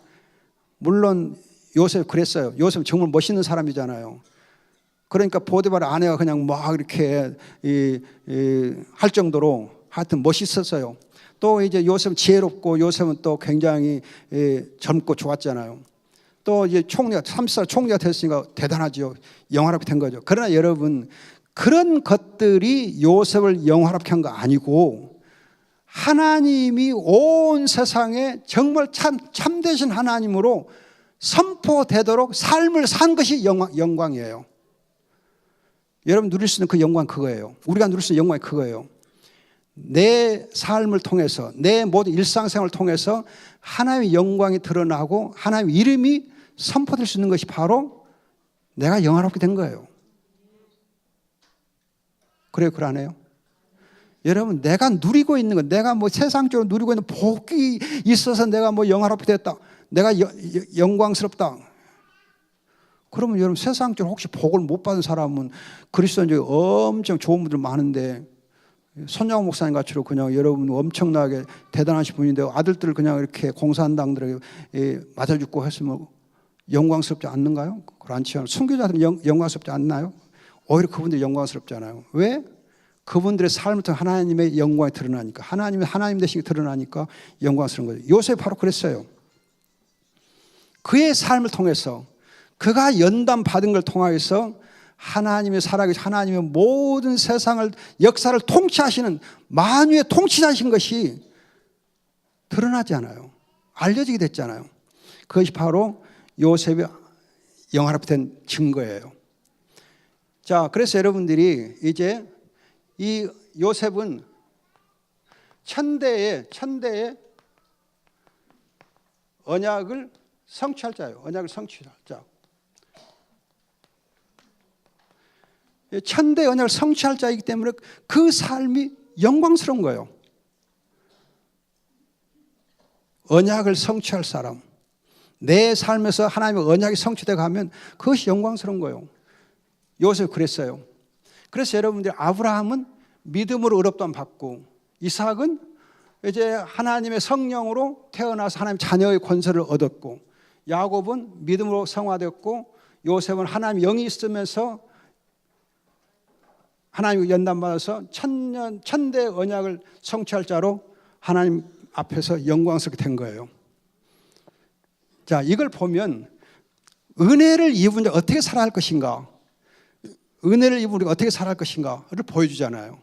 물론 요셉 그랬어요. 요셉은 정말 멋있는 사람이잖아요. 그러니까 보디발 아내가 그냥 막 이렇게 할 정도로 하여튼 멋있었어요. 또 이제 요셉은 지혜롭고 요셉은 또 굉장히 젊고 좋았잖아요. 또 이제 30살 총리가 됐으니까 대단하죠. 영화롭게 된 거죠. 그러나 여러분, 그런 것들이 요셉을 영화롭게 한 거 아니고 하나님이 온 세상에 정말 참되신 하나님으로 선포되도록 삶을 산 것이 영광이에요. 여러분 누릴 수 있는 그 영광 그거예요. 우리가 누릴 수 있는 영광이 그거예요. 내 삶을 통해서 내 모든 일상생활을 통해서 하나님의 영광이 드러나고 하나님의 이름이 선포될 수 있는 것이 바로 내가 영화롭게 된 거예요. 그래요, 그러네요. 여러분, 내가 누리고 있는 것, 내가 세상적으로 누리고 있는 복이 있어서 내가 영화롭게 됐다. 내가 영광스럽다. 그러면 여러분, 세상적으로 혹시 복을 못 받은 사람은 그리스도인 중에 엄청 좋은 분들 많은데 손양호 목사님 같이로 그냥 여러분 엄청나게 대단하신 분인데 아들들을 그냥 이렇게 공산당들에게 맞아 죽고 했으면 영광스럽지 않는가요? 그렇지 않아요. 순교자들은 영광스럽지 않나요? 오히려 그분들이 영광스럽잖아요. 왜? 그분들의 삶을 통해 하나님의 영광이 드러나니까, 하나님 되신 게 드러나니까 영광스러운 거죠. 요셉이 바로 그랬어요. 그의 삶을 통해서 그가 연단 받은 걸 통해서 하나님의 살아계신 하나님의 모든 세상을 역사를 통치하시는 만유의 통치자신 것이 드러나지 않아요. 알려지게 됐잖아요. 그것이 바로 요셉이 영화롭게 된 증거예요. 자, 그래서 여러분들이 이제 이 요셉은 천대의 언약을 성취할 자예요. 언약을 성취할 자. 천대 언약을 성취할 자이기 때문에 그 삶이 영광스러운 거예요. 언약을 성취할 사람, 내 삶에서 하나님의 언약이 성취되어 가면 그것이 영광스러운 거예요. 요셉 그랬어요. 그래서 여러분들 아브라함은 믿음으로 의롭다함 받고 이삭은 이제 하나님의 성령으로 태어나서 하나님 자녀의 권세를 얻었고 야곱은 믿음으로 성화되었고 요셉은 하나님 영이 있으면서 하나님의 연단받아서 천대 언약을 성취할 자로 하나님 앞에서 영광스럽게 된 거예요. 자, 이걸 보면 은혜를 입은 자 어떻게 살아야 할 것인가, 은혜를 입은 우리가 어떻게 살아야 할 것인가를 보여주잖아요.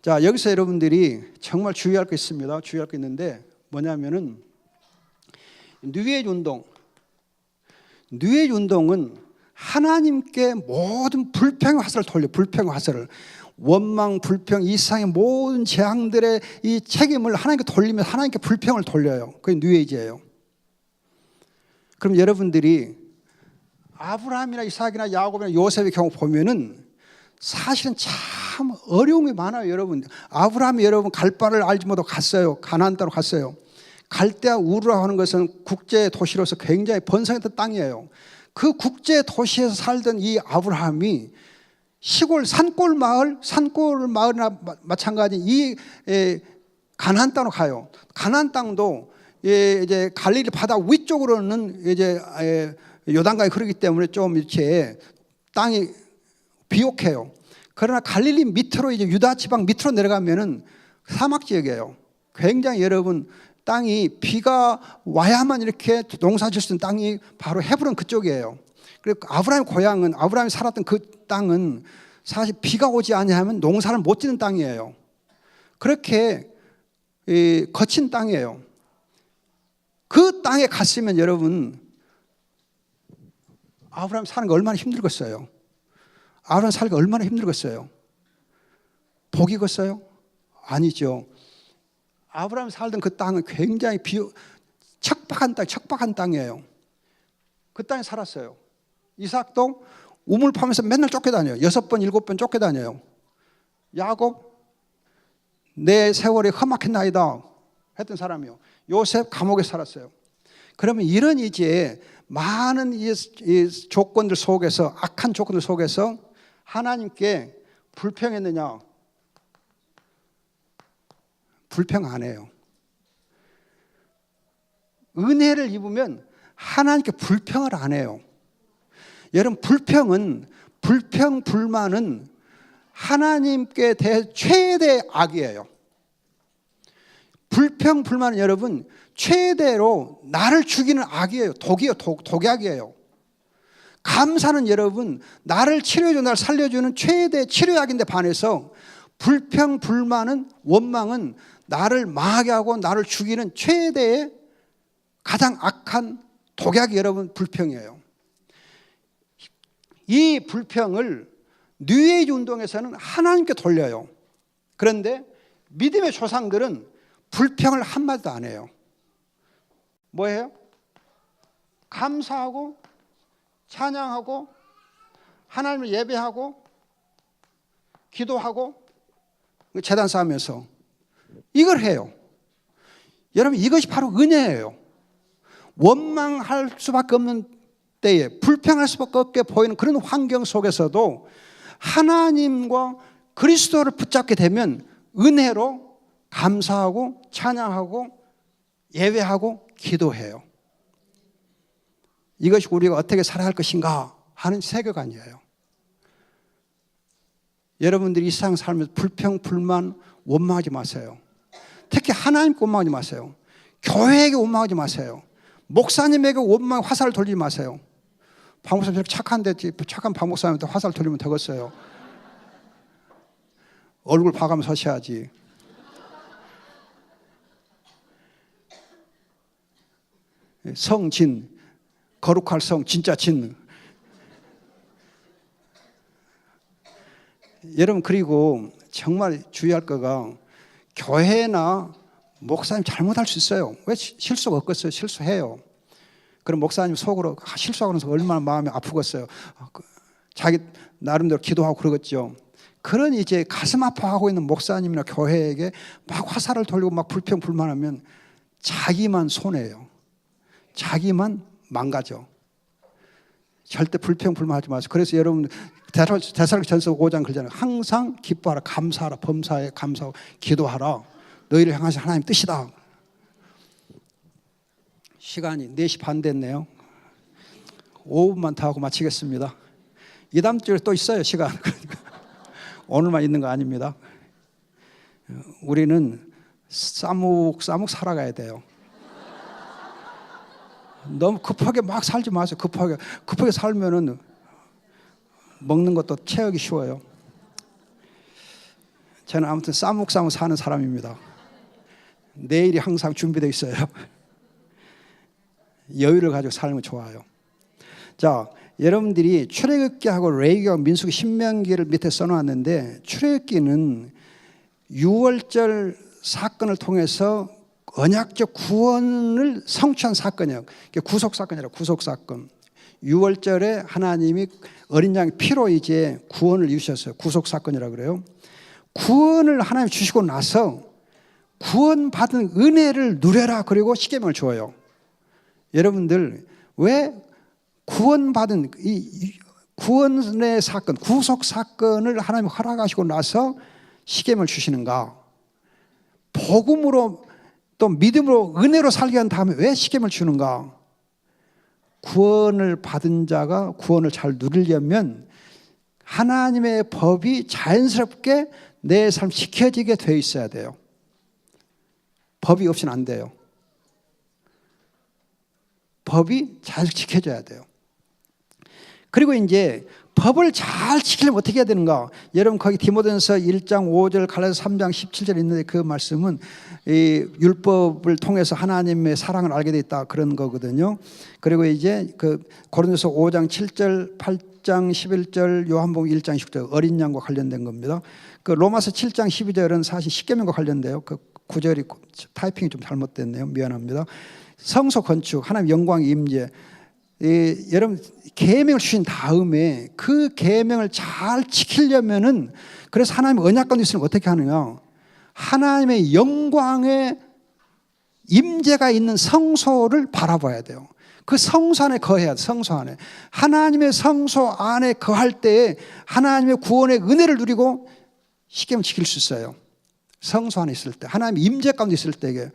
자, 여기서 여러분들이 정말 주의할 게 있습니다. 주의할 게 있는데 뭐냐면은 뉴에이지 운동은 하나님께 모든 불평의 화살을 돌려, 불평의 화살을, 원망, 불평, 이 세상의 모든 재앙들의 이 책임을 하나님께 돌리면 하나님께 불평을 돌려요. 그게 뉴에이지예요. 그럼 여러분들이 아브라함이나 이삭이나 야곱이나 요셉의 경우 보면은 사실은 참 참 어려움이 많아요, 여러분. 아브라함이 여러분 갈 바를 알지 못하고 갔어요. 가나안 땅으로 갔어요. 갈대아 우르라고 하는 것은 국제 도시로서 굉장히 번성했던 땅이에요. 그 국제 도시에서 살던 이 아브라함이 시골 산골 마을이나 마찬가지 이 가나안 땅으로 가요. 가나안 땅도 이제 갈릴리 바다 위쪽으로는 이제 요단강이 흐르기 때문에 좀 이렇게 땅이 비옥해요. 그러나 갈릴리 밑으로 이제 유다 지방 밑으로 내려가면은 사막 지역이에요. 굉장히 여러분 땅이 비가 와야만 이렇게 농사 지을 수 있는 땅이 바로 헤브론 그쪽이에요. 그리고 아브라함 고향은 아브라함이 살았던 그 땅은 사실 비가 오지 않으면 농사를 못 짓는 땅이에요. 그렇게 거친 땅이에요. 그 땅에 갔으면 여러분 아브라함 사는 거 얼마나 힘들겠어요. 아브라함 살기 얼마나 힘들겠어요. 복이겠어요? 아니죠. 아브라함 살던 그 땅은 굉장히 척박한 땅이에요. 그 땅에 살았어요. 이삭도 우물 파면서 맨날 쫓겨다녀요. 6번, 7번 쫓겨다녀요. 야곱, 내 세월이 험악했나이다 했던 사람이요. 요셉 감옥에 살았어요. 그러면 이런 이제 많은 이 조건들 속에서, 악한 조건들 속에서 하나님께 불평했느냐? 불평 안 해요. 은혜를 입으면 하나님께 불평을 안 해요. 여러분, 불만은 하나님께 대해 최대 악이에요. 불만은 여러분 최대로 나를 죽이는 악이에요. 독이에요. 독약이에요. 감사는 여러분 나를 치료해주고 나를 살려주는 최대 치료약인데 반해서 불만은 원망은 나를 망하게 하고 나를 죽이는 최대의 가장 악한 독약이 여러분 불평이에요. 이 불평을 뉴에이지 운동에서는 하나님께 돌려요. 그런데 믿음의 조상들은 불평을 한마디도 안 해요. 뭐예요? 감사하고 찬양하고 하나님을 예배하고 기도하고 제단 쌓으면서 이걸 해요. 여러분, 이것이 바로 은혜예요. 원망할 수밖에 없는 때에 불평할 수밖에 없게 보이는 그런 환경 속에서도 하나님과 그리스도를 붙잡게 되면 은혜로 감사하고 찬양하고 예배하고 기도해요. 이것이 우리가 어떻게 살아야 할 것인가 하는 세계관이에요. 여러분들이 이 세상 살면서 불평, 불만, 원망하지 마세요. 특히 하나님께 원망하지 마세요. 교회에게 원망하지 마세요. 목사님에게 원망, 화살을 돌리지 마세요. 박 목사님 저렇게 착한데 착한 박 목사님한테 화살 돌리면 되겠어요. 얼굴 봐가면서 하셔야지. 성진, 거룩할 성, 진짜 진. 여러분, 그리고 정말 주의할 거가 교회나 목사님 잘못할 수 있어요. 왜 실수가 없겠어요? 실수해요. 그럼 목사님 속으로 실수하고 나서 얼마나 마음이 아프겠어요. 자기 나름대로 기도하고 그러겠죠. 그런 이제 가슴 아파하고 있는 목사님이나 교회에게 막 화살을 돌리고 막 불평 불만하면 자기만 손해예요. 자기만 망가져. 절대 불평 불만하지 마세요. 그래서 여러분 데살로니가전서 5장 그러잖아요. 항상 기뻐하라, 감사하라, 범사에 감사하고 기도하라. 너희를 향하신 하나님 뜻이다. 시간이 4시 반 됐네요. 5분만 더 하고 마치겠습니다. 이 다음 주에 또 있어요, 시간. 오늘만 있는 거 아닙니다. 우리는 싸묵 살아가야 돼요. 너무 급하게 막 살지 마세요. 급하게 살면은 먹는 것도 채우기 쉬워요. 저는 아무튼 싸묵 사는 사람입니다. 내일이 항상 준비되어 있어요. 여유를 가지고 살면 좋아요. 자, 여러분들이 출애굽기하고 레위기하고 민수기 신명기를 밑에 써놓았는데, 출애굽기는 6월절 사건을 통해서 언약적 구원을 성취한 사건이에요. 구속 사건이라고, 구속 사건. 6월절에 하나님이 어린 양의 피로 이제 구원을 이루셨어요. 구속 사건이라고 그래요. 구원을 하나님 주시고 나서 구원받은 은혜를 누려라 그리고 십계명을 줘요. 여러분들 왜 구원받은 이 구원의 사건, 구속 사건을 하나님 허락하시고 나서 십계명을 주시는가? 복음으로 또 믿음으로 은혜로 살게 한 다음에 왜 십계명을 주는가? 구원을 받은 자가 구원을 잘 누리려면 하나님의 법이 자연스럽게 내 삶 지켜지게 돼 있어야 돼요. 법이 없이는 안 돼요. 법이 잘 지켜져야 돼요. 그리고 이제 법을 잘 지키려면 어떻게 해야 되는가? 여러분 거기 디모데전서 1장 5절 갈라디아서 3장 17절 있는데 그 말씀은 이 율법을 통해서 하나님의 사랑을 알게 돼 있다 그런 거거든요. 그리고 이제 그 고린도서 5장 7절 8장 11절 요한복음 1장 10절 어린 양과 관련된 겁니다. 그 로마서 7장 12절은 사실 십계명과 관련돼요. 그 구절이 타이핑이 좀 잘못됐네요. 미안합니다. 성소 건축, 하나님 영광 임재. 여러분 계명을 주신 다음에 그 계명을 잘 지키려면은 그래서 하나님의 언약 가운데 있으면 어떻게 하느냐? 하나님의 영광의 임재가 있는 성소를 바라봐야 돼요. 그 성소 안에 거해야 돼. 성소 안에 하나님의 성소 안에 거할 때에 하나님의 구원의 은혜를 누리고 십계명 지킬 수 있어요. 성소 안에 있을 때 하나님의 임재 가운데 있을 때에.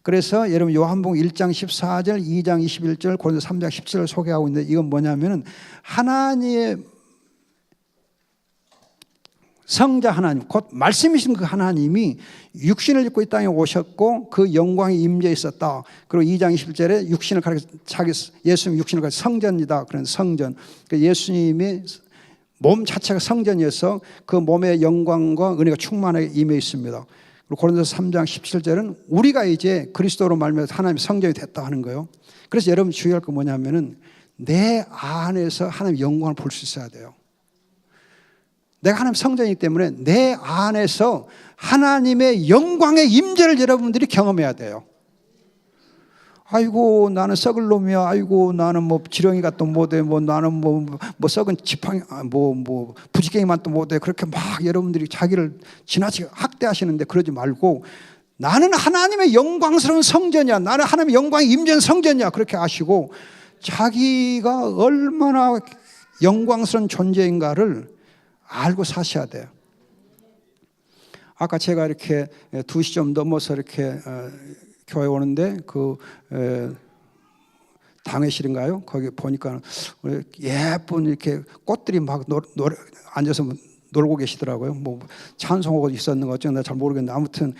그래서 여러분 요한복음 1장 14절 2장 21절 고린도서 3장 17절 소개하고 있는데 이건 뭐냐면은 하나님의 성자 하나님 곧 말씀이신 그 하나님이 육신을 입고 이 땅에 오셨고 그 영광이 임재해 있었다. 그리고 2장 21절에 육신을 가리켜 자기 예수님 육신을 가리켜 성전이다. 그런 성전. 예수님이 몸 자체가 성전이어서 그 몸의 영광과 은혜가 충만하게 임해 있습니다. 그리고 고린도서 3장 17절은 우리가 이제 그리스도로 말미암아 하나님의 성전이 됐다 하는 거예요. 그래서 여러분 주의할 거 뭐냐면은 내 안에서 하나님의 영광을 볼 수 있어야 돼요. 내가 하나님 성전이기 때문에 내 안에서 하나님의 영광의 임재를 여러분들이 경험해야 돼요. 아이고 나는 썩을 놈이야. 아이고 나는 뭐 지렁이가 또 못해. 뭐 나는 뭐 썩은 지팡이 뭐 부지깽이만 또 못해. 그렇게 막 여러분들이 자기를 지나치게 학대하시는데 그러지 말고 나는 하나님의 영광스러운 성전이야. 나는 하나님의 영광이 임재한 성전이야. 그렇게 아시고 자기가 얼마나 영광스러운 존재인가를 알고 사셔야 돼요. 아까 제가 이렇게 2시 좀 넘어서 이렇게 교회 오는데 그 당회실인가요? 거기 보니까 예쁜 이렇게 꽃들이 막 앉아서 놀고 계시더라고요. 뭐 찬송하고 있었는 거 어쩌나 잘 모르겠는데 아무튼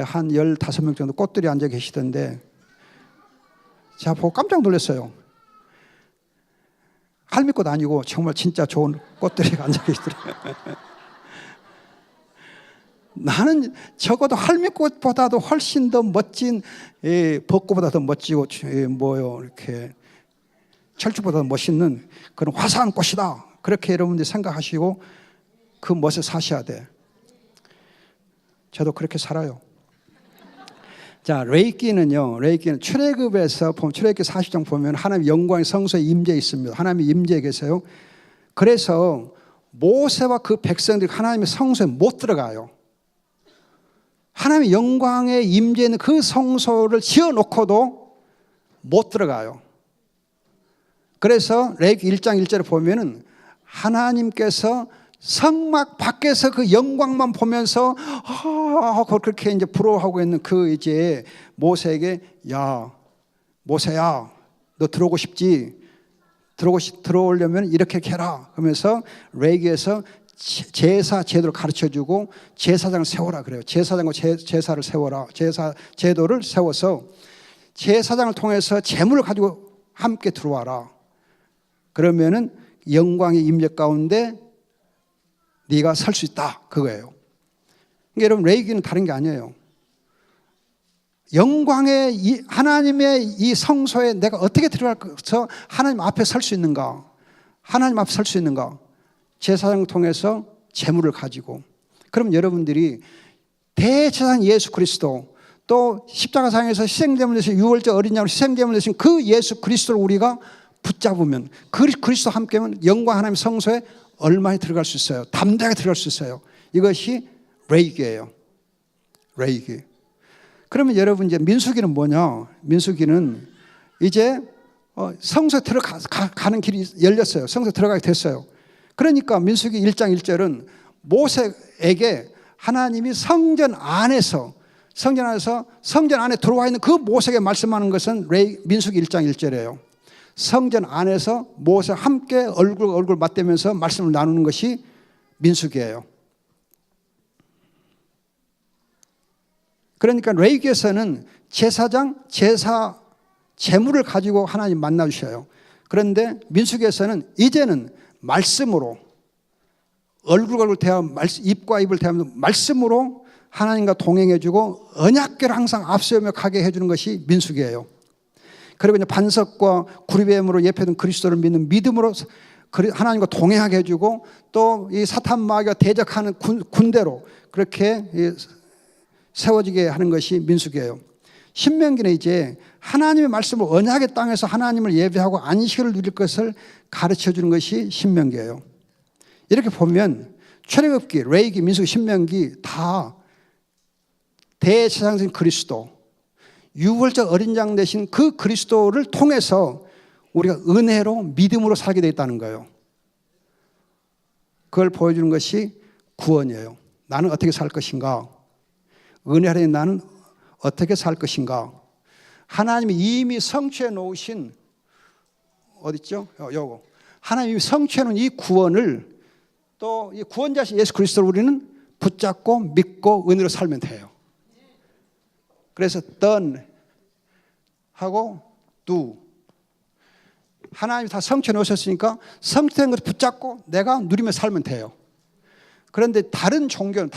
한 15명 정도 꽃들이 앉아 계시던데 제가 보고 깜짝 놀랐어요. 할미꽃 아니고 정말 진짜 좋은 꽃들이 앉아 계시더라고요. 나는 적어도 할미꽃보다도 훨씬 더 멋진 벚꽃보다 더 멋지고 이렇게 철쭉보다 더 멋있는 그런 화사한 꽃이다. 그렇게 여러분들이 생각하시고 그 멋에 사셔야 돼. 저도 그렇게 살아요. 자, 레이기는 출애굽에서 보면 출애굽기 40장 보면 하나님 영광의 성소에 임재 있습니다. 하나님이 임재해 계세요. 그래서 모세와 그 백성들이 하나님의 성소에 못 들어가요. 하나님의 영광에 임재 있는 그 성소를 지어놓고도 못 들어가요. 그래서 레위기 1장 1절에 보면은 하나님께서 성막 밖에서 그 영광만 보면서 그렇게 이제 부러워하고 있는 그 이제 모세에게 야 모세야 너 들어오고 싶지? 들어오려면 이렇게 해라. 그러면서 레위기에서 제사 제도를 가르쳐주고 제사장을 세워라 그래요. 제사장과 제사를 세워라. 제사 제도를 세워서 제사장을 통해서 제물을 가지고 함께 들어와라. 그러면은 영광의 임재 가운데 네가 설 수 있다 그거예요. 그러니까 여러분 레위기는 다른 게 아니에요. 영광의 하나님의 이 성소에 내가 어떻게 들어가서 하나님 앞에 설 수 있는가? 하나님 앞에 설 수 있는가? 제사장을 통해서 제물을 가지고. 그럼 여러분들이 대제사장 예수 그리스도 또 십자가상에서 희생제물 되신 유월절 어린 양으로 희생제물 되신 그 예수 그리스도를 우리가 붙잡으면 그리스도 함께하면 영광 하나님의 성소에 얼마나 들어갈 수 있어요? 담대하게 들어갈 수 있어요. 이것이 레이기예요. 레이기. 그러면 여러분 이제 민수기는 뭐냐? 민수기는 이제 성소에 들어가는 길이 열렸어요. 성소에 들어가게 됐어요. 그러니까 민수기 1장 1절은 모세에게 하나님이 성전 안에서 성전 안에 들어와 있는 그 모세에게 말씀하는 것은 민수기 1장 1절이에요. 성전 안에서 모세와 함께 얼굴 맞대면서 말씀을 나누는 것이 민수기예요. 그러니까 레위기에서는 제사장, 제사, 제물을 가지고 하나님 만나주셔요. 그런데 민수기에서는 이제는 말씀으로 얼굴과 대하면 입과 입을 대하면 말씀으로 하나님과 동행해주고 언약궤를 항상 앞세우며 가게 해주는 것이 민수기예요. 그리고 이제 반석과 구리뱀으로 예표된 그리스도를 믿는 믿음으로 하나님과 동행하게 해주고 또 이 사탄 마귀가 대적하는 군대로 그렇게 세워지게 하는 것이 민수기예요. 신명기는 이제 하나님의 말씀을 언약의 땅에서 하나님을 예배하고 안식을 누릴 것을 가르쳐 주는 것이 신명기예요. 이렇게 보면 출애굽기, 레위기, 민수기, 신명기 다 대제사장이신 그리스도, 유월절 어린 양 되신 그 그리스도를 통해서 우리가 은혜로 믿음으로 살게 되어 있다는 거예요. 그걸 보여주는 것이 구원이에요. 나는 어떻게 살 것인가? 은혜 아래 나는 어떻게 살 것인가? 하나님이 이미 성취해 놓으신 어딨죠? 요거. 하나님이 성취해 놓은 이 구원을 또 이 구원자신 예수 그리스도를 우리는 붙잡고 믿고 은혜로 살면 돼요. 그래서 done 하고 do. 하나님이 다 성취해 놓으셨으니까 성취된 것을 붙잡고 내가 누리며 살면 돼요. 그런데 다른 종교는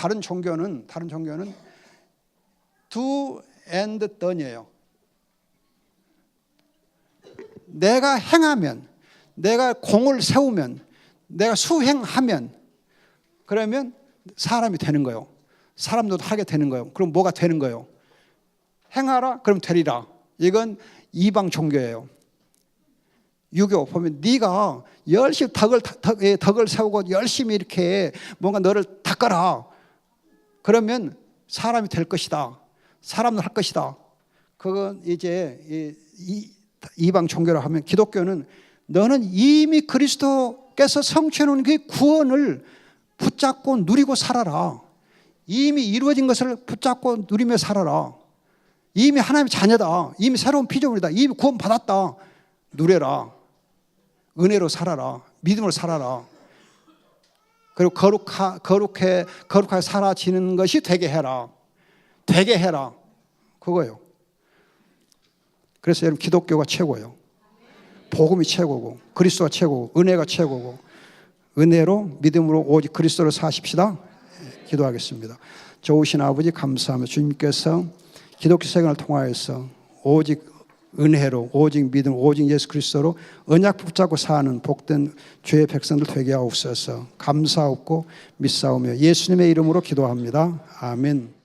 do and done이에요. 내가 행하면, 내가 공을 세우면, 내가 수행하면 그러면 사람이 되는 거예요. 사람도 하게 되는 거예요. 그럼 뭐가 되는 거예요? 행하라 그럼 되리라. 이건 이방 종교예요. 유교 보면 네가 열심히 덕을 세우고 열심히 이렇게 뭔가 너를 닦아라. 그러면 사람이 될 것이다. 사람을 할 것이다. 그건 이제 이방 종교라 하면 기독교는 너는 이미 그리스도께서 성취해 놓은 그 구원을 붙잡고 누리고 살아라. 이미 이루어진 것을 붙잡고 누리며 살아라. 이미 하나님의 자녀다. 이미 새로운 피조물이다. 이미 구원 받았다. 누려라. 은혜로 살아라. 믿음으로 살아라. 그리고 거룩하게 살아지는 것이 되게 해라. 되게 해라. 그거예요. 그래서 여러분 기독교가 최고예요. 복음이 최고고 그리스도가 최고고 은혜가 최고고 은혜로 믿음으로 오직 그리스도로 사십시다. 기도하겠습니다. 좋으신 아버지 감사하며 주님께서 기독교 생활을 통하여서 오직 은혜로 오직 믿음 오직 예수 그리스도로 언약 붙잡고 사는 복된 주의 백성들 되게 하옵소서. 감사하고 믿사오며 예수님의 이름으로 기도합니다. 아멘.